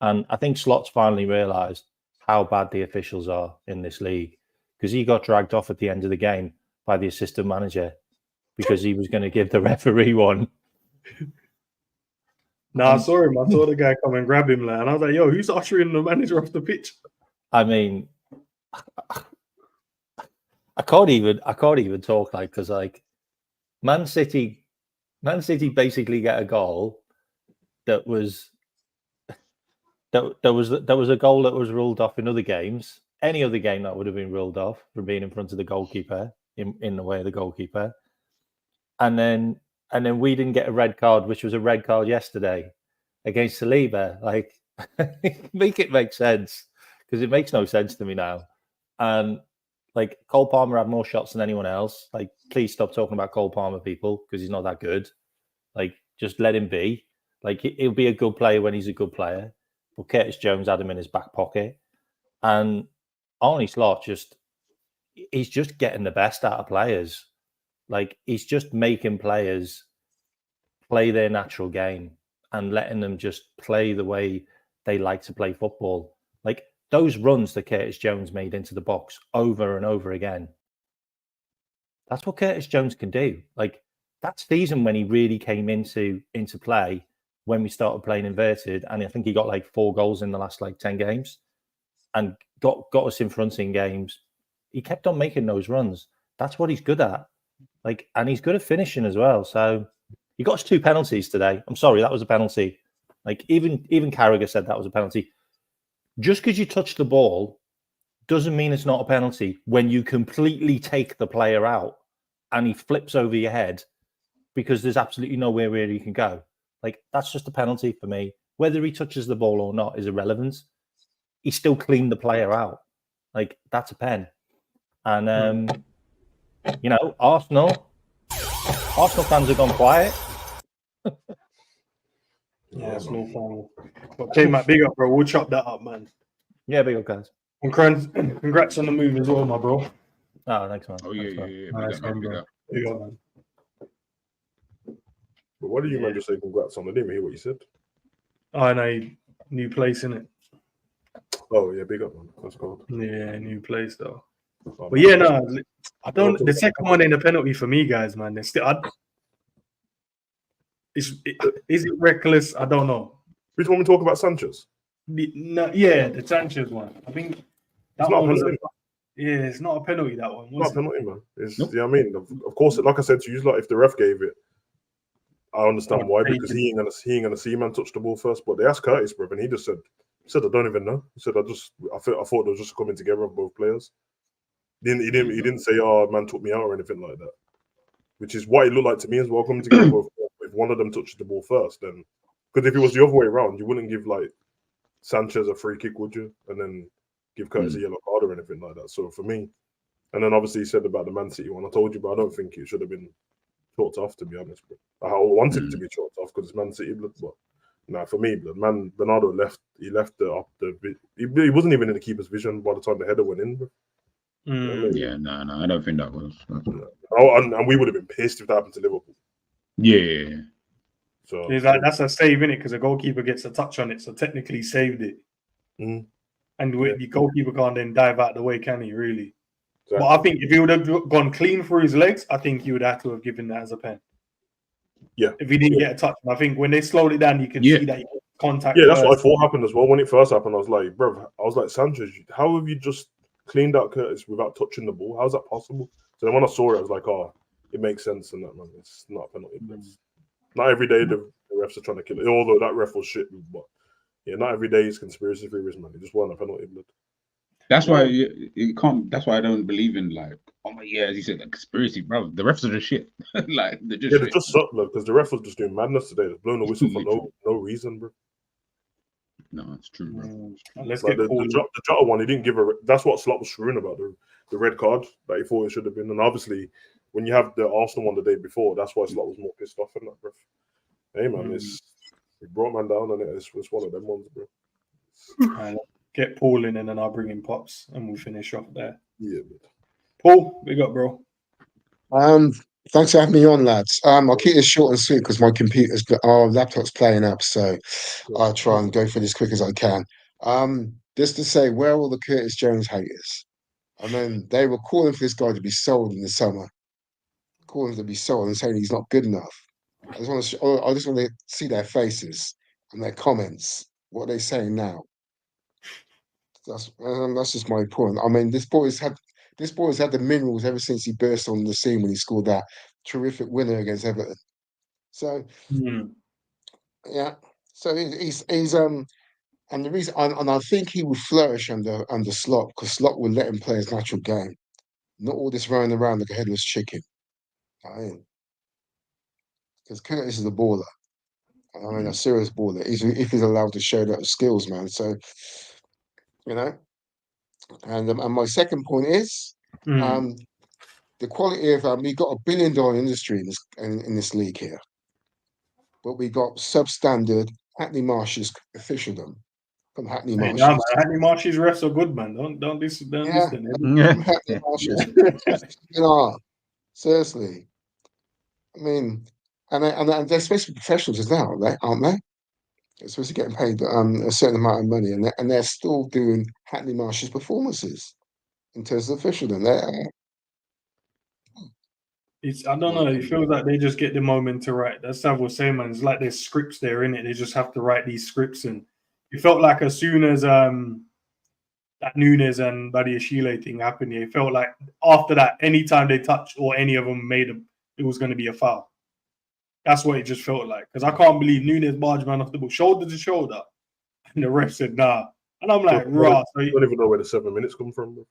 And I think Slot's finally realised how bad the officials are in this league, because he got dragged off at the end of the game by the assistant manager because he was going to give the referee one. Nah, I saw him. I saw the guy come and grab him, and I was like, yo, who's ushering the manager off the pitch? I mean, I can't even talk, like, because, like, Man City basically get a goal that was a goal that was ruled off in other games. Any other game that would have been ruled off for being in front of the goalkeeper, in the way of the goalkeeper. And then we didn't get a red card, which was a red card yesterday against Saliba. Like, make it make sense, because it makes no sense to me now. And, like, Cole Palmer had more shots than anyone else. Like, please stop talking about Cole Palmer, people, because he's not that good. Like, just let him be. Like, he'll be a good player when he's a good player. But Curtis Jones had him in his back pocket. And Arne Slot he's just getting the best out of players. Like, he's just making players play their natural game and letting them just play the way they like to play football. Like, those runs that Curtis Jones made into the box over and over again, that's what Curtis Jones can do. Like, that season when he really came into play, when we started playing inverted, and I think he got like 4 goals in the last like 10 games and got us in front in games. He kept on making those runs. That's what he's good at. Like, and he's good at finishing as well. So he got us 2 penalties today. I'm sorry, that was a penalty. Like, even Carragher said that was a penalty. Just because you touch the ball doesn't mean it's not a penalty when you completely take the player out and he flips over your head because there's absolutely nowhere where he can go. Like, that's just a penalty for me. Whether he touches the ball or not is irrelevant. He still cleaned the player out. Like, that's a pen. And, you know, Arsenal fans have gone quiet. Yeah, Arsenal fan. Okay, Matt, big up, bro. We'll chop that up, man. Yeah, big up, guys. And congrats on the move as well, my bro. Oh, thanks, man. Oh, yeah. Nice, man, bro. Big up, man. But what did you man just say congrats on? I didn't hear what you said. Oh, no, new place, innit? Oh, yeah, big up, man. That's cool. Yeah, new place, though. Oh, But yeah, no, I don't. The second one ain't a penalty for me, guys, man. There's still, is it reckless? I don't know. Which one we talk about, Sanchez? The Sanchez one. I think that one was it's not a penalty, that one. It's not a penalty, man. It's, nope. You know what I mean? Of course, like I said to you, like, if the ref gave it, I understand why, because he ain't gonna see man touch the ball first. But they asked Curtis, bro, and he just said, I don't even know. He said, I thought they were just coming together of both players. He didn't say, oh, man took me out or anything like that. Which is what it looked like to me as well, coming together both. If one of them touched the ball first, then, because if it was the other way around, you wouldn't give like Sanchez a free kick, would you? And then give Curtis a yellow card or anything like that. So for me, and then obviously he said about the Man City one. I told you, but I don't think it should have been chalked off, to be honest. Bro. I wanted it to be chalked off because it's Man City blood, but no, for me, blood. Bernardo left. He left he wasn't even in the keeper's vision by the time the header went in. Bro. Yeah, no, I don't think that was. Oh, and we would have been pissed if that happened to Liverpool. Yeah. So it's like that's a save, innit? Because the goalkeeper gets a touch on it, so technically saved it. Mm. And the goalkeeper can't then dive out the way, can he? Really? Exactly. But I think if he would have gone clean through his legs, I think he would have to have given that as a pen. Yeah. If he didn't get a touch, I think when they slowed it down, you can see that he contact. Yeah, that's what I thought happened as well. When it first happened, I was like, bro, Sanchez, how have you just cleaned out Curtis without touching the ball? How's that possible? So then when I saw it, I was like, oh, it makes sense. And that, man, it's not a penalty. Not every day the refs are trying to kill it. Although that ref was shit, but yeah, not every day is conspiracy theories, man. It just wasn't a penalty, blood. That's why it can't. That's why I don't believe in like, oh my, yeah, as you said, like conspiracy, bro. The refs are just shit. Like they're just they're just suck, blood, because the ref was just doing madness today. They're blowing the whistle for no reason, bro. No, it's true, bro. Let's like get the Jota one. He didn't give a. That's what Slot was screwing about the red card that he thought it should have been. And obviously, when you have the Arsenal one the day before, that's why Slot was more pissed off in that, bro. Hey man, it brought man down, and it's one of them ones, bro. Get Paul in, and then I'll bring in Pops, and we'll finish off there. Yeah, Paul, big up, bro. Thanks for having me on, lads. I'll keep this short and sweet because our laptop's playing up, so I'll try and go for this as quick as I can. Just to say, where are all the Curtis Jones haters? I mean, they were calling for this guy to be sold in the summer, calling him to be sold and saying he's not good enough. I just want to see their faces and their comments. What are they saying now? That's just my point. I mean, this boy's had the minerals ever since he burst on the scene when he scored that terrific winner against Everton. So yeah, so he's and the reason and I think he would flourish under Slot because Slot would let him play his natural game, not all this running around like a headless chicken. Because Curtis is a baller. I mean, a serious baller. If he's allowed to show that skills, man. So you know. And my second point is the quality of we got $1 billion industry in this league here, but we got substandard Hackney Marshes officialdom from Hackney Marshes. Nah, man, Hackney Marshes refs are good, man. Don't listen. Hackney Marshes. Seriously. I mean, and they're supposed to be professionals now, aren't they? They're supposed to be getting paid a certain amount of money, and they're still doing Hackney Marshes performances in terms of officialdom. I don't know. It feels like they just get the moment to write. That's what I was saying, man. It's like there's scripts there, innit? They just have to write these scripts, and it felt like as soon as that Nunes and Badiashile thing happened, it felt like after that, anytime they touched or any of them it was going to be a foul. That's what it just felt like. Because I can't believe Nunes barged man off the ball, shoulder to shoulder, and the ref said nah. And I'm like, right. I don't even know where the 7 minutes come from, bro.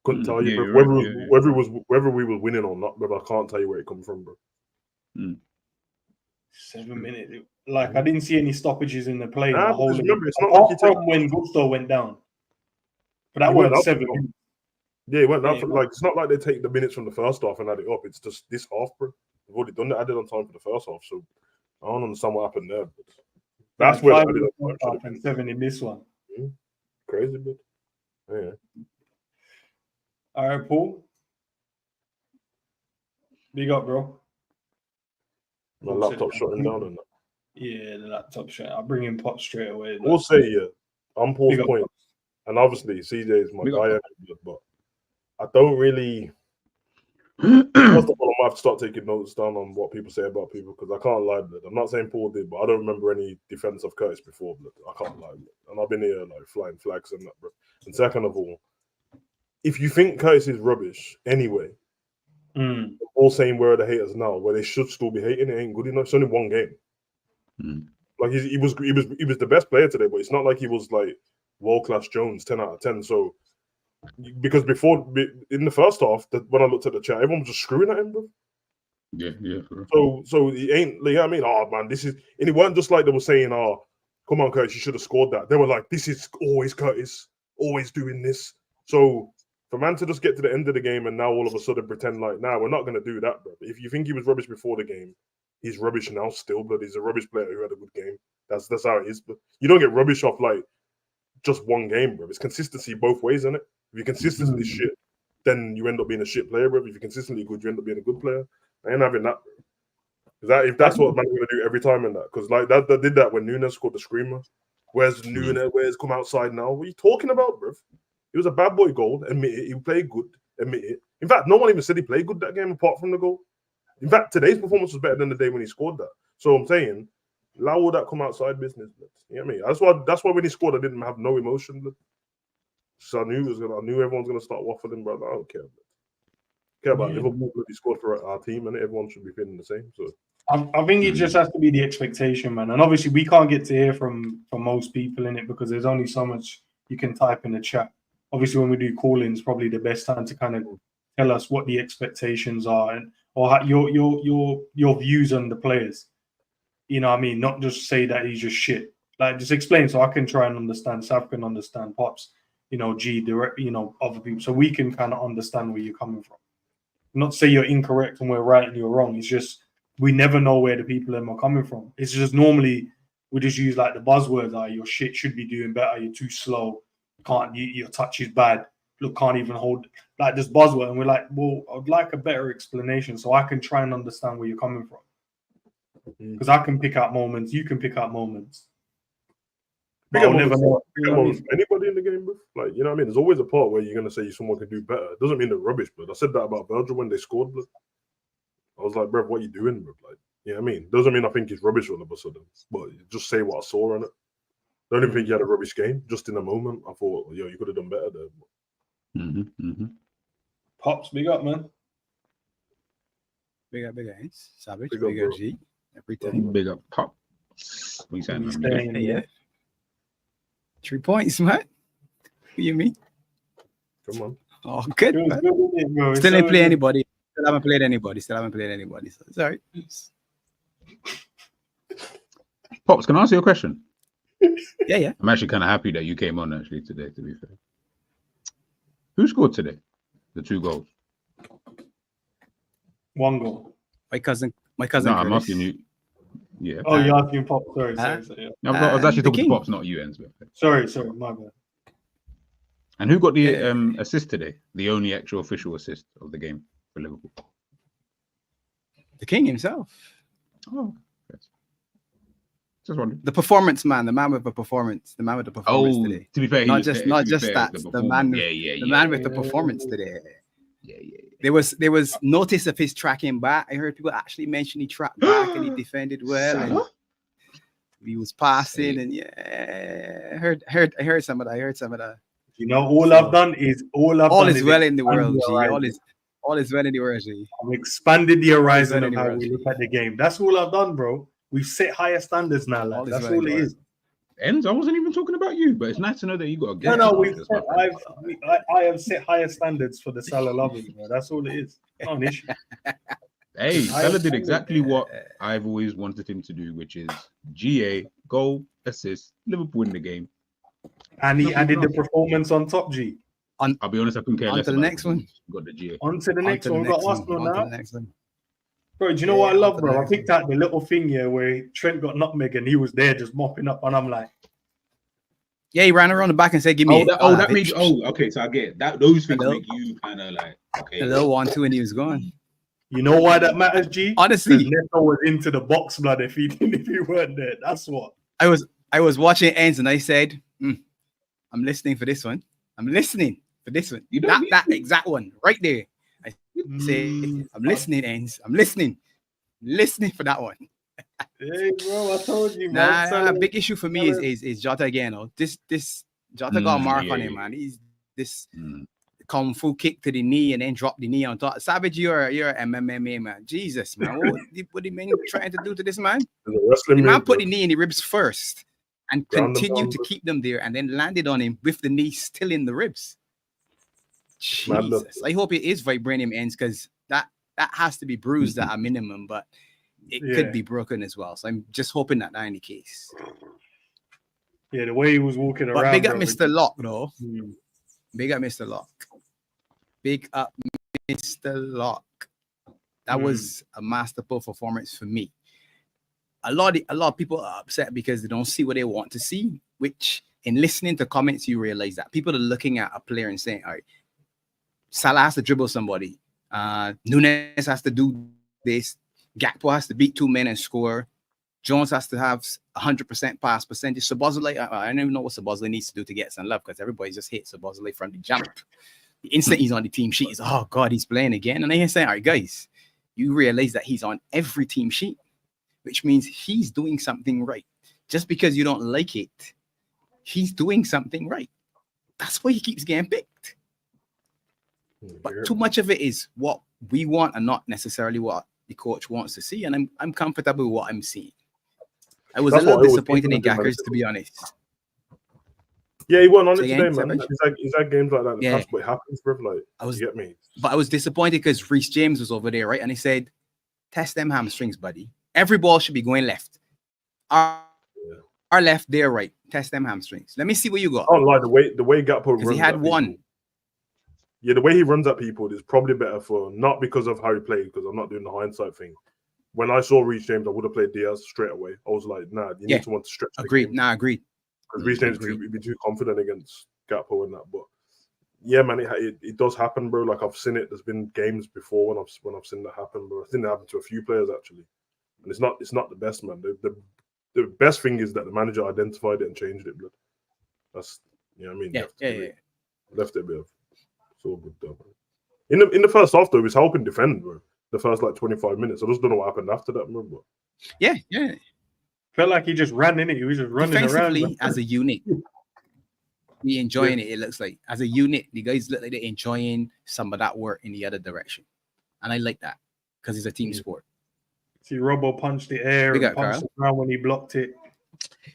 Couldn't tell you, bro. Whether we were winning or not, bro. I can't tell you where it come from, bro. 7 minutes. Like I didn't see any stoppages in the play. Remember, it's not like from when Gusto went down. But that wasn't 7 minutes. Yeah, it went down. Like it's not like they take the minutes from the first half and add it up. It's just this half, bro. They've already done that. Added on time for the first half, so I don't understand what happened there. But that's where I did half and 7 in this one. Crazy, but yeah. All right, Paul. Big up, bro. My laptop shutting down and that. Yeah, the laptop shut. I'll bring in Pop straight away. We'll say, yeah, I'm Paul's point. And obviously, CJ is my guy, but I don't really. First of all, I might have to start taking notes down on what people say about people because I can't lie. I'm not saying Paul did, but I don't remember any defense of Curtis before. I can't lie. And I've been here like flying flags and that, bro. And second of all, if you think Curtis is rubbish anyway, all saying where are the haters now, where they should still be hating, it ain't good enough. It's only one game. Like he was the best player today, but it's not like he was like world class Jones, 10 out of 10. So because before in the first half, when I looked at the chat, everyone was just screwing at him, bro. Yeah. So he ain't. Like, I mean, oh man, this is, and it wasn't just like they were saying, oh, come on, Curtis, you should have scored that. They were like, this is always Curtis, always doing this. So for man to just get to the end of the game and now all of a sudden pretend like, nah, we're not going to do that, bro. If you think he was rubbish before the game, he's rubbish now still, but he's a rubbish player who had a good game. That's how it is. But you don't get rubbish off like just one game, bro. It's consistency both ways, isn't it? If you're consistently shit, then you end up being a shit player, bro. If you're consistently good, you end up being a good player. I ain't having that, bro. If that's what man's gonna do every time in that, because like that did that when Nunes scored the screamer. Where's Nunes? Where's come outside now? What are you talking about, bro? It was a bad boy goal. Admit it. He played good. Admit it. In fact, no one even said he played good that game apart from the goal. In fact, today's performance was better than the day when he scored that. So I'm saying, allow all that come outside business. Blood. You know what I mean? That's why when he scored, I didn't have no emotion. Blood. So I knew everyone's gonna start waffling, but I don't care. Blood. I care about Liverpool. Blood. He scored for our team, and everyone should be feeling the same. So I think it just has to be the expectation, man. And obviously, we can't get to hear from most people in it because there's only so much you can type in the chat. Obviously, when we do call-ins, probably the best time to kind of tell us what the expectations are and or how, your views on the players. You know what I mean? Not just say that he's just shit. Like, just explain so I can try and understand, Sav can understand, Pops, you know, G, direct, you know, other people, so we can kind of understand where you're coming from. Not say you're incorrect and we're right and you're wrong. It's just we never know where the people are coming from. It's just normally we just use like the buzzwords, your shit should be doing better, you're too slow, your touch is bad, look, can't even hold, like this buzzword. And we're like, well, I'd like a better explanation so I can try and understand where you're coming from. Because I can pick out moments, you can pick out moments. But I'll never know. Anybody in the game, bro. Like, you know what I mean? There's always a part where you're gonna say someone can do better. It doesn't mean they're rubbish, but I said that about Belgium when they scored, bro. I was like, bro, what are you doing, bro? Like, you know what I mean? Doesn't mean I think he's rubbish all of a sudden, but just say what I saw on it. I don't even think he had a rubbish game. Just in a moment, I thought, yo, you could have done better there. Pops, big up, man. Big up, Savage, Big big up, up, G. Every time. Big up, Pop. What you saying? Yeah. 3 points, man. Who you mean? Come on. Oh, good. Good, Still ain't play anybody. Still haven't played anybody. So it's all right. Pops, can I ask you a question? Yeah. I'm actually kind of happy that you came on actually today, to be fair. Who scored today? The 2 goals? 1 goal. My cousin. No, Curtis. I'm asking you. Yeah. Oh, you're asking Pop. Sorry. Yeah. I was actually talking to Pops, not you, Endz. Sorry, my bad. And who got the assist today? The only actual official assist of the game for Liverpool? The king himself. Oh, yes. Just wondering. The performance man, the man with the performance, today. To be fair, not just stats. The man with the performance today. Yeah. There was notice of his tracking back. I heard people actually mention he tracked back and he defended well. And he was passing and I heard some of that. You know, all I've done is all is well in the world, G. All is well in the world, G. I've expanded the horizon of how we look at the game. That's all I've done, bro. We've set higher standards now, lad. That's all it is. Endz, I wasn't even talking about you, but it's nice to know that you got a game. No, I have set higher standards for the Salah lovers, bro. That's all it is. Not an issue. Hey, Salah did exactly what I've always wanted him to do, which is GA, goal, assist, Liverpool win the game. And he added the performance on top, G. I'll be honest, I couldn't care less. On to the next one. Got the GA. On to the next one. Got Arsenal now. The next one. Bro, do you know what I love, bro? I picked out the little thing here where Trent got nutmeg and he was there just mopping up, and I'm like, yeah, he ran around the back and said, "Give me." That made you. Oh, okay, so I get that. Those things make you kind of like, okay. A little 1-2 and he was gone. You know why that matters, G? Honestly, Neto was into the box, blood. If he weren't there, that's what. I was watching Endz and I said, "I'm listening for this one. I'm listening for this one. That exact one right there." I say, "I'm listening, Endz. I'm listening for that one." Hey, bro, I told you, man. Nah, big issue for me is Jota again. This Jota got a mark on him, man. He's this kung fu kick to the knee and then drop the knee on top. Savage, you're an MMA man. Jesus, man. What the man trying to do to this man? The man put the knee in the ribs first and continued to keep them there and then landed on him with the knee still in the ribs. Jesus. I hope it is vibranium, Endz, because that has to be bruised at a minimum, but it could be broken as well. So I'm just hoping that in the case. Yeah, the way he was walking around. But big up Mr. Locke, though. Big up Mr. Locke. Big up Mr. Locke. That was a masterful performance for me. A lot of people are upset because they don't see what they want to see, which in listening to comments, you realize that people are looking at a player and saying, all right, Salah has to dribble somebody. Nunes has to do this. Gakpo has to beat 2 men and score. Jones has to have 100% pass percentage. Szoboszlai, I don't even know what Szoboszlai needs to do to get some love because everybody just hates Szoboszlai from the jump. The instant he's on the team sheet is, oh God, he's playing again. And then you're saying, all right, guys, you realize that he's on every team sheet, which means he's doing something right. Just because you don't like it, he's doing something right. That's why he keeps getting picked. But too much of it is what we want and not necessarily what the coach wants to see. And I'm comfortable with what I'm seeing. I was a little disappointed in Gackers, to be honest. Yeah, he went on it today, man. He's had games like that. Yeah. That's what happens, bro. Like, you get me? But I was disappointed because Reece James was over there, right? And he said, test them hamstrings, buddy. Every ball should be going left. Our left, their right. Test them hamstrings. Let me see what you got. I don't like the way Gakpo runs. He had one. Yeah, the way he runs at people is probably better for, not because of how he played, because I'm not doing the hindsight thing. When I saw Reece James, I would have played Diaz straight away. I was like, nah, you need someone to stretch. Agreed. Agreed. Because Reece James would be too confident against Gakpo and that. But yeah, man, it does happen, bro. Like I've seen it. There's been games before when I've seen that happen, bro. I've seen it happen to a few players actually, and it's not the best, man. The best thing is that the manager identified it and changed it, blood. That's what I mean. Left it a bit of. It's all good though, man. In the first half though, he was helping defend, bro. The first like 25 minutes. I just don't know what happened after that, remember? Yeah. Felt like he just ran in it. He was just running defensively around. As a unit. We enjoying it looks like. As a unit, the guys look like they're enjoying some of that work in the other direction. And I like that because it's a team sport. See, Robbo punched the air and punched the ground when he blocked it.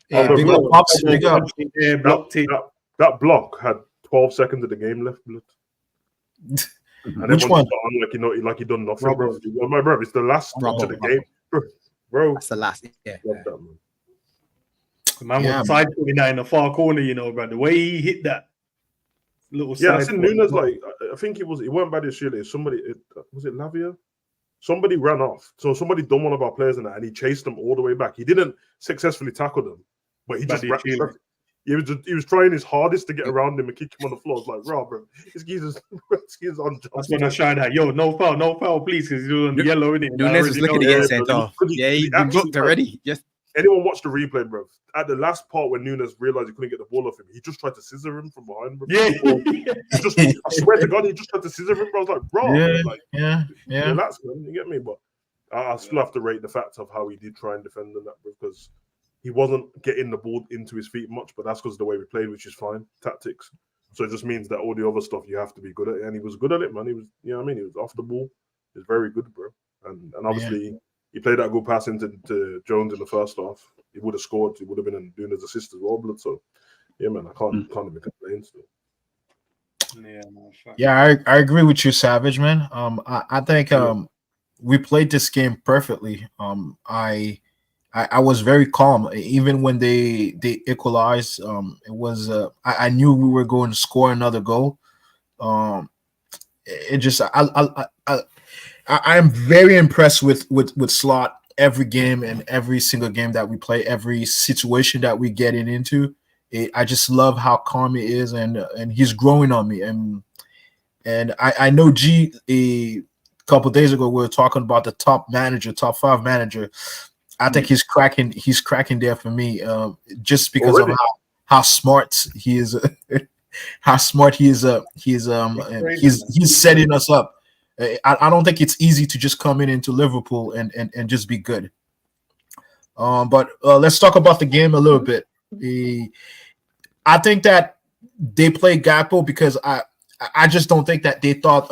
Yeah, big up, Pops, big up. Air, blocked it. That block had 12 seconds of the game left, blood. And which one? Like he done nothing, bro. My bro, it's the last match of the game, bro. That's the last. Yeah. The man was side putting that in the far corner, you know, bro. The way he hit that little. Yeah, I seen Nunes like I think it weren't bad this year. Somebody was it Lavia? Somebody ran off. So somebody done one of our players in that, and he chased them all the way back. He didn't successfully tackle them, but he just He was trying his hardest to get around him and kick him on the floor. It's like, bro, this geezer's on. That's when I shouted at, yo, no foul, please, because he was on the yellow, innit? Nunes was looking to get sent off. Yeah, he booked already. Yes. Anyone watch the replay, bro? At the last part when Nunes realized he couldn't get the ball off him, he just tried to scissor him from behind, bro. Yeah. I swear to God, he just tried to scissor him, bro. I was like, bro, yeah. Relax, man. You get me? But I still have to rate the fact of how he did try and defend that, bro, because he wasn't getting the ball into his feet much, but that's because of the way we played, which is fine. Tactics. So it just means that all the other stuff you have to be good at it. And he was good at it, man. He was, you know what I mean? He was off the ball. He was very good, bro. And obviously he played that good pass into Jones in the first half. He would have scored. He would have been doing his assist as well, blood. So yeah, man, I can't even complain still. Yeah, I agree with you, Savage, man. I think we played this game perfectly. I was very calm, even when they equalized. It was I knew we were going to score another goal. It just I am very impressed with Slot every game and every single game that we play, every situation that we get into. I just love how calm he is, and he's growing on me. And I know G a couple days ago we were talking about the top 5 manager. I think he's cracking there for me, just because of how smart he is. How smart he is. He's setting us up. I don't think it's easy to just come into Liverpool and just be good. But let's talk about the game a little bit. I think that they played Gakpo because I just don't think that they thought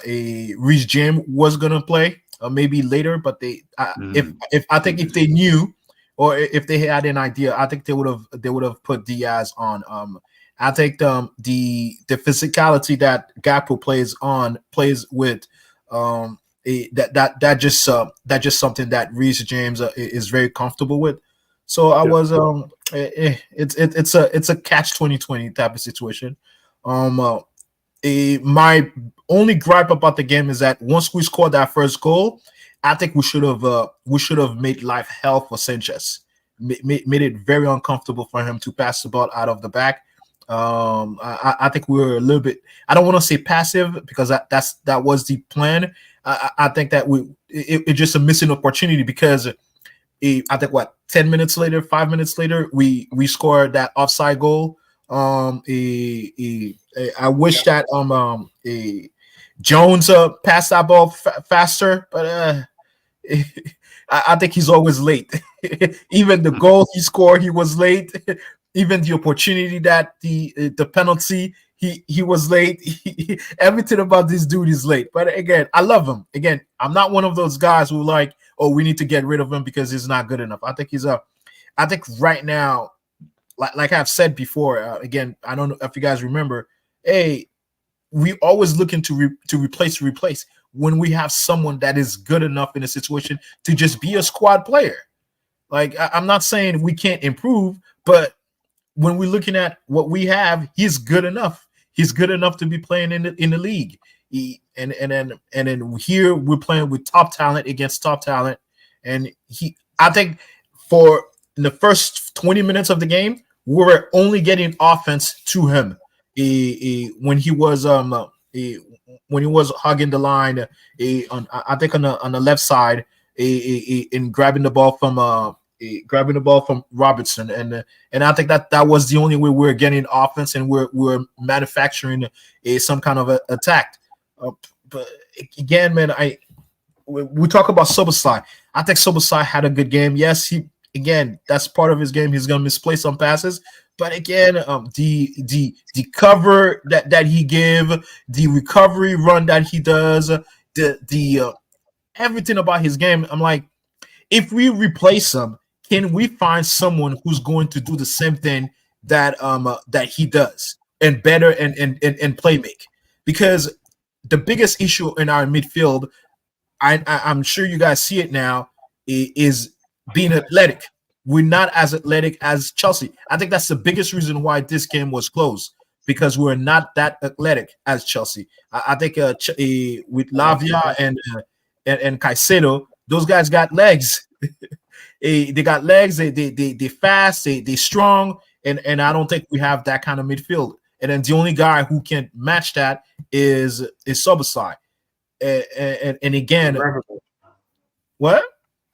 Reece James was gonna play. Maybe later, but if they knew, or if they had an idea, I think they would have put Diaz on. I think the physicality that Gakpo plays with that just something that Reece James is very comfortable with. So I was it's a catch 2020 type of situation. My only gripe about the game is that once we scored that first goal, I think we should have made life hell for Sanchez. made it very uncomfortable for him to pass the ball out of the back. I think we were a little bit. I don't want to say passive because that was the plan. I think that it's just a missing opportunity because I think 10 minutes later, 5 minutes later, we scored that offside goal. I wish that Jones passed that ball faster, but I think he's always late. Even the goal he scored, he was late. Even the opportunity that the penalty, he was late. Everything about this dude is late. But again, I love him. Again, I'm not one of those guys who like, oh, we need to get rid of him because he's not good enough. I think I think right now, like I've said before, again, I don't know if you guys remember, hey, we always looking to replace when we have someone that is good enough in a situation to just be a squad player. Like I'm not saying we can't improve, but when we're looking at what we have, he's good enough. He's good enough to be playing in the league. And then here we're playing with top talent against top talent, and I think for in the first 20 minutes of the game, we were only getting offense to him. When he was hugging the line, I think on the left side, in grabbing the ball from Robertson, and I think that was the only way we're getting offense, and we're manufacturing some kind of attack. But again, man, we talk about Szoboszlai. I think Szoboszlai had a good game. Yes, that's part of his game. He's gonna misplay some passes, but again, the cover that he gave, the recovery run that he does, the everything about his game. I'm like, if we replace him, can we find someone who's going to do the same thing that he does and better and play make? Because the biggest issue in our midfield, I'm sure you guys see it now, is being athletic. We're not as athletic as Chelsea. I think that's the biggest reason why this game was close, because we're not that athletic as Chelsea. I think with Lavia and Caicedo, those guys got legs. They got legs. They fast. They strong. And I don't think we have that kind of midfield. And then the only guy who can match that is Szoboszlai. And again, what?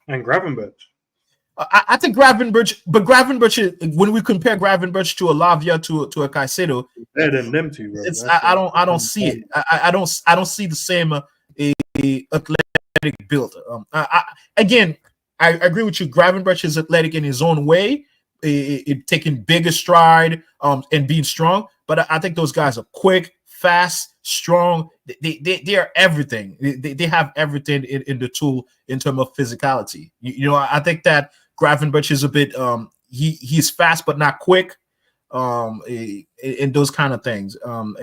And Gravenberch. I think Gravenberch, but Gravenberch, when we compare Gravenberch to a Lavia to a Caicedo, better than them two. Bro. I don't see it. I don't see the same athletic build. Again, I agree with you. Gravenberch is athletic in his own way, taking bigger stride and being strong. But I think those guys are quick, fast, strong. They are everything. They have everything in the tool in terms of physicality. You know, I think that Gravenberch is a bit he's fast but not quick, in those kind of things. And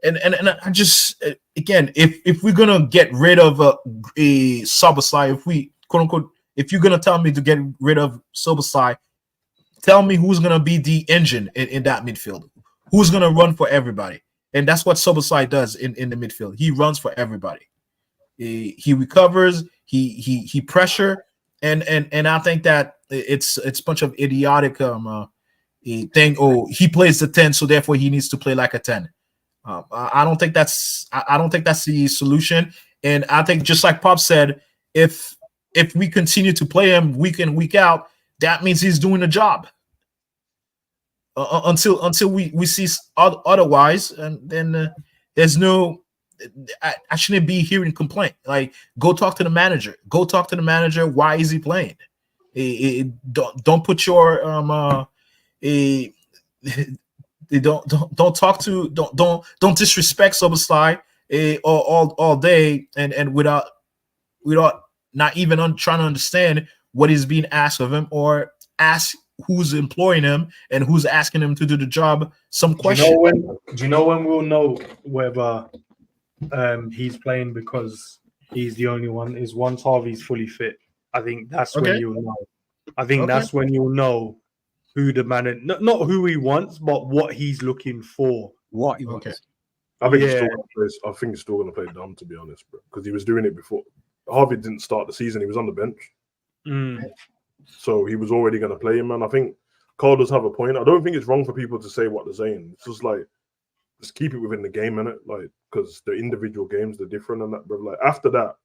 I just again, if we're gonna get rid of a Szoboszlai, if we quote unquote, if you're gonna tell me to get rid of Szoboszlai, tell me who's gonna be the engine in that midfield. Who's gonna run for everybody? And that's what Szoboszlai does in the midfield. He runs for everybody. He recovers. He pressure, and I think that it's a bunch of idiotic thing. Oh, he plays the 10, so therefore he needs to play like a 10. I don't think that's the solution. And I think, just like Pop said, if we continue to play him week in, week out, that means he's doing the job. Until we see otherwise, and then there's no. I shouldn't be hearing complaint. Like, go talk to the manager. Go talk to the manager. Why is he playing? Don't put your don't talk to don't disrespect Szoboszlai all day and without not even trying to understand what is being asked of him, or ask who's employing him and who's asking him to do the job some question. Do you know when we'll know whether he's playing because he's the only one? Is once Harvey's fully fit. I think that's when you'll know. I think that's when you'll know who the man, not who he wants, but what he's looking for. What he wants. I think he's still going to play dumb, to be honest, bro, because he was doing it before. Harvey didn't start the season; he was on the bench. so he was already going to play him. Man, I think Carl does have a point. I don't think it's wrong for people to say what they're saying. It's just like, just keep it within the game, innit? Like, because the individual games, they're different and that, bro. Like, after that,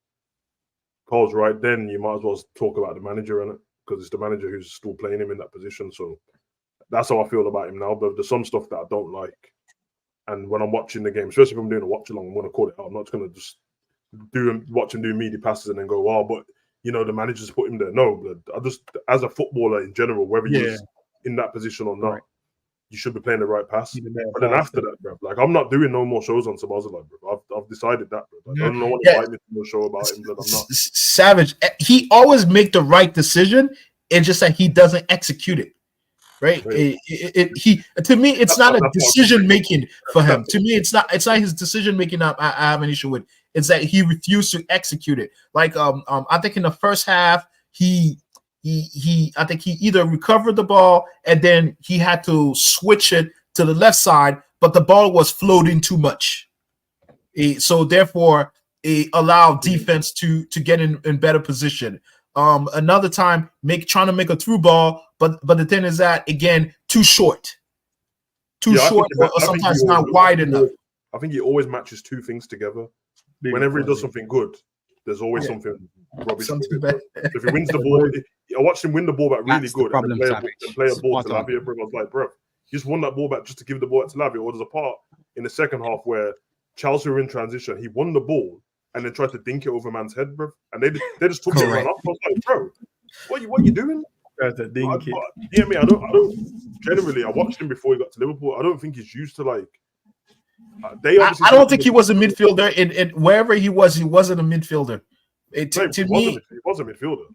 Carl's right, then you might as well talk about the manager, innit? Because it's the manager who's still playing him in that position. So that's how I feel about him now. But there's some stuff that I don't like. And when I'm watching the game, especially if I'm doing a watch along, I'm going to call it out. I'm not going to just watch him do meaty passes and then go, oh, but, you know, the manager's put him there. No, but I just, as a footballer in general, whether you're in that position or not, you should be playing the right pass. But then after that, bro, like, I'm not doing no more shows on Sabazalai, bro. I've decided that, bro. Like, I don't know what to invite me to a show about him, but I'm not. Savage, he always make the right decision. It's just that he doesn't execute it. Right? He to me, it's not a decision making for him. To me, it's not his decision making. I have an issue with. It's that he refused to execute it. Like I think in the first half, I think he either recovered the ball and then he had to switch it to the left side, but the ball was floating too much. So therefore, it allowed defense to get in better position. Another time, trying to make a through ball, but the thing is that again, too short, or sometimes not wide enough. I think he always matches two things together. Whenever he does something good, there's always something rubbish. If he wins the ball, I watched him win the ball back really good and play a ball to Lavia. Bro, I was like, bro, he just won that ball back just to give the ball to Lavia. Or there's a part in the second half where Chelsea were in transition. He won the ball and then tried to dink it over man's head, bro. And they just took it right up. I was like, bro, what you doing? To dink it. Yeah, me. I don't. Generally, I watched him before he got to Liverpool. I don't think he's used to like. I don't think he was a midfielder. In wherever he wasn't a midfielder. To me, he was a midfielder.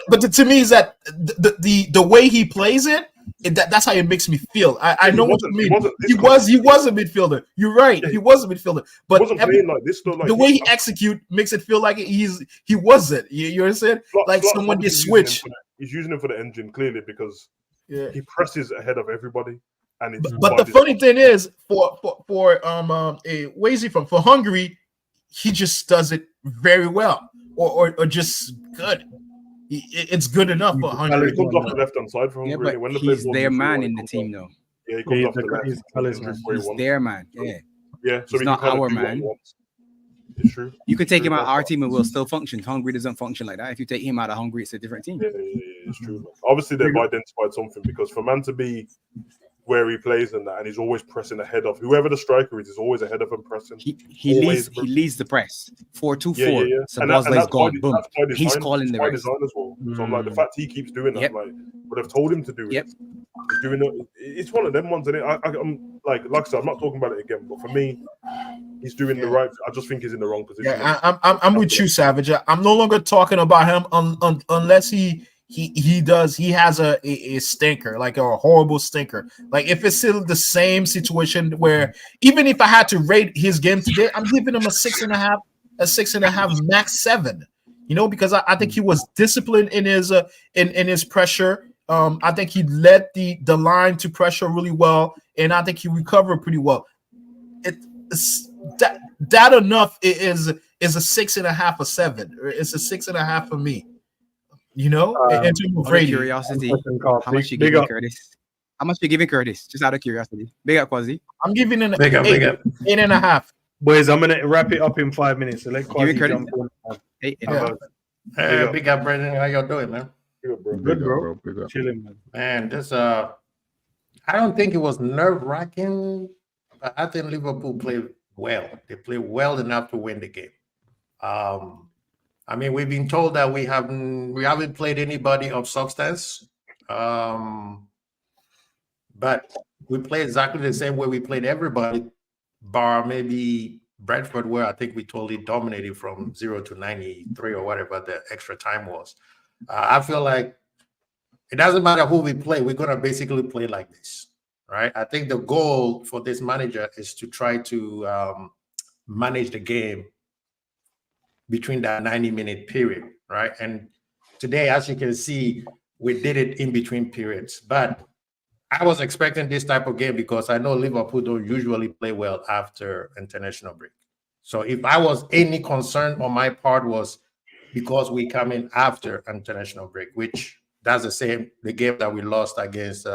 But to me, is that the way he plays it, that's how it makes me feel. I know what you mean. He was a midfielder. You're right. He was a midfielder. But he wasn't playing like this, though. Like, the way he execute makes it feel like he wasn't. You understand? Like someone did switch. He's using him for the engine clearly because he presses ahead of everybody. But the funny thing is, for Wazy for Hungary, he just does it very well, or just good. It's good enough for Hungary. He comes off the left hand side for Hungary. But he's their man in the team, though. Yeah, he comes off the left. He's their man. Yeah. So he's not our man. It's true. You could take him out of our team and we'll still function. Hungary doesn't function like that. If you take him out of Hungary, it's a different team. Yeah, it's true. Obviously, they've identified something because for man to be where he plays and that, and he's always pressing ahead of whoever the striker is always ahead of him pressing. He leads the press 4-2-4. So Bosley's gone. Boom. He's calling the rest. As well. So I'm like, the fact he keeps doing that, like, but I've told him to do it. He's doing it. It's one of them ones, and I'm like I said, I'm not talking about it again. But for me, he's doing the right. I just think he's in the wrong position. Yeah, I'm with you, Savage. I'm no longer talking about him unless he has a stinker, like a horrible stinker. Like if it's still the same situation where even if I had to rate his game today, I'm giving him a 6.5, max 7. You know, because I think he was disciplined in his pressure. I think he led the line to pressure really well, and I think he recovered pretty well. It's that enough is a 6.5 or 7. It's a 6.5 for me. You know, in terms of rating. Curiosity, how much you giving Curtis? How much you giving Curtis? Just out of curiosity. Big up, Quasi. I'm giving an 8.5. Boys, I'm gonna wrap it up in 5 minutes. So let Quasi jump on. Big up, Brendan. How y'all doing, man? Good, bro. Chilling, man. Man, this I don't think it was nerve-wracking, but I think Liverpool played well. They played well enough to win the game. I mean, we've been told that we haven't played anybody of substance, but we played exactly the same way we played everybody, bar maybe Brentford, where I think we totally dominated from 0 to 93 or whatever the extra time was. I feel like it doesn't matter who we play, we're going to basically play like this, right? I think the goal for this manager is to try to manage the game between that 90-minute period, right? And today, as you can see, we did it in between periods. But I was expecting this type of game because I know Liverpool don't usually play well after international break. So if I was any concern on my part was because we come in after international break, which that's the game that we lost against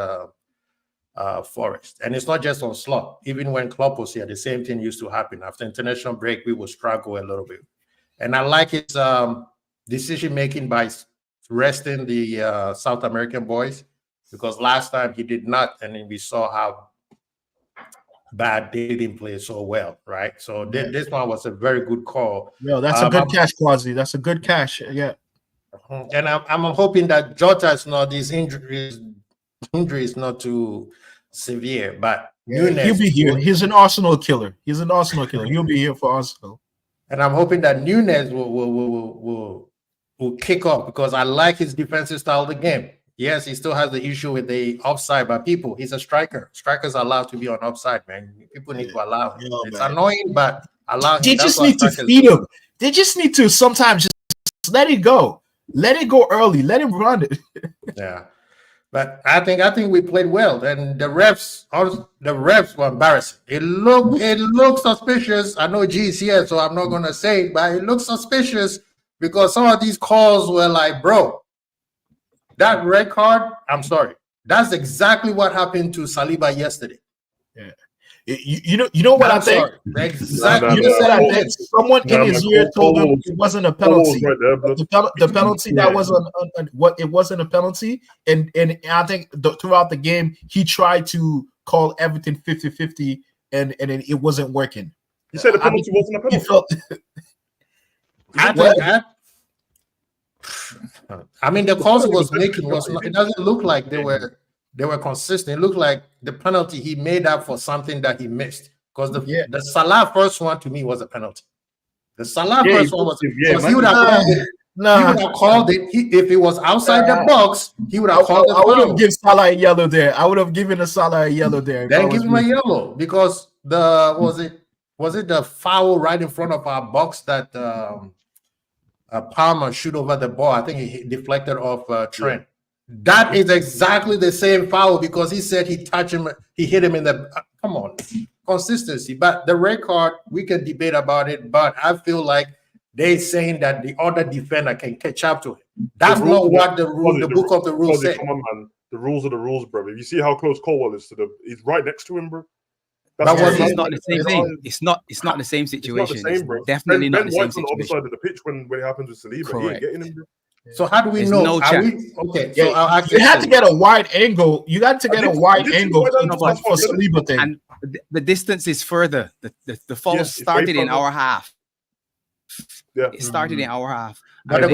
Forest. And it's not just on Slot. Even when Klopp was here, the same thing used to happen. After international break, we would struggle a little bit. And I like his decision making by resting the South American boys, because last time he did not, and then we saw how bad they didn't play so well, right? So this one was a very good call. Yeah, that's a good cash, Quasi. That's a good cash. Yeah. And I'm hoping that Jota is not, his injury is not too severe, but Nunes, he'll be here. He's an Arsenal killer. He's an Arsenal killer. He'll be here for Arsenal. And I'm hoping that Nunes will kick off, because I like his defensive style of the game. Yes, he still has the issue with the offside, but he's a striker. Strikers are allowed to be on offside, man. People need to allow him. It's annoying, but allow him. They just need to feed him. They just need to sometimes just let it go. Let it go early. Let him run it. Yeah. But I think we played well, and the refs were embarrassing. It looked suspicious. I know G is here, so I'm not gonna say it, but it looks suspicious because some of these calls were like, bro, that red card. I'm sorry, that's exactly what happened to Saliba yesterday. Yeah, you know what I think. Exactly. You know what I think. Someone in his ear told him it wasn't a penalty. The penalty that wasn't it wasn't a penalty, and I think throughout the game he tried to call everything 50-50, and it wasn't working. You said the penalty wasn't a penalty. I mean, the calls he was making was not, it doesn't look like they were consistent. It looked like the penalty he made up for something that he missed, because the Salah first one to me was a penalty. The Salah first one was because he would have called it. He would have called it if it was outside the box. He would have called it. I would have given Salah a yellow there. I would have given Salah a yellow there. Then give him a yellow, because was it the foul right in front of our box that Palmer shoot over the ball? I think he deflected off Trent. That is exactly the same foul, because he said he touched him, he hit him in the. Come on, consistency. But the red card, we can debate about it, but I feel like they're saying that the other defender can catch up to him. That's not what the book of the rules says. Come on, man. The rules are the rules, bro. If you see how close Colwell is to he's right next to him, bro. It's not the same thing. It's not the same situation. It's bro. Definitely not the same situation. On the other side of the pitch when it happens with Saliba, he ain't getting him, bro. So how do we know? No okay, so you had to get a wide angle. You got to get a wide angle for Saliba thing. And the distance is further. The fall started in our half. Yeah, it started in our half. Wait, I've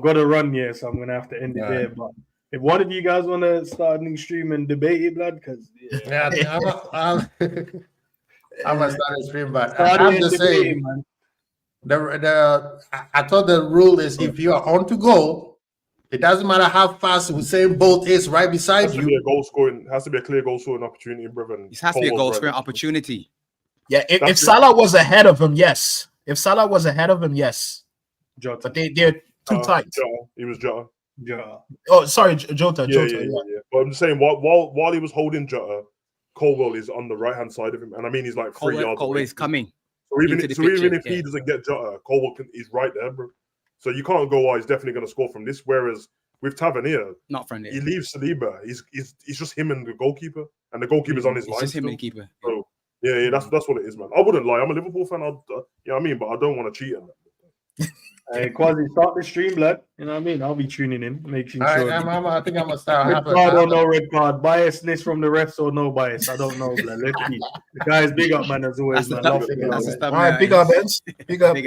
got to run here, so I'm gonna have to end it there. But if one of you guys want to start a new stream and debate it, blood, because I'm gonna start a stream, but I'm just saying, man. I thought the rule is if you are on to goal, it doesn't matter how fast Usain Bolt is right beside you. Has to be a clear goal scoring opportunity, brother. It has to be a goal scoring opportunity. Yeah, if Salah was ahead of him, yes. If Salah was ahead of him, yes. Jota. But they're too tight. He was Jota. Oh, sorry, Jota. Yeah. But I'm just saying, while he was holding Jota, Colwell is on the right hand side of him, and I mean he's like 3 yards. Colwell is coming. So even if he doesn't get Jota, Colwell is right there, bro. So you can't go, oh, he's definitely going to score from this. Whereas with Tavernier, not from there. He leaves Saliba. He's just him and the goalkeeper, and the goalkeeper's on his line. Just him and the keeper. So yeah, that's what it is, man. I wouldn't lie. I'm a Liverpool fan. You know what I mean, but I don't want to cheat him. Hey, Quasi, start the stream, blood. You know what I mean? I'll be tuning in, making sure. I think I'm gonna start. Red card or no red card, biasness from the refs or no bias. I don't know, blood. Let's see. The guys, big up, man, as always, man. All right, big up, Endz. Big up.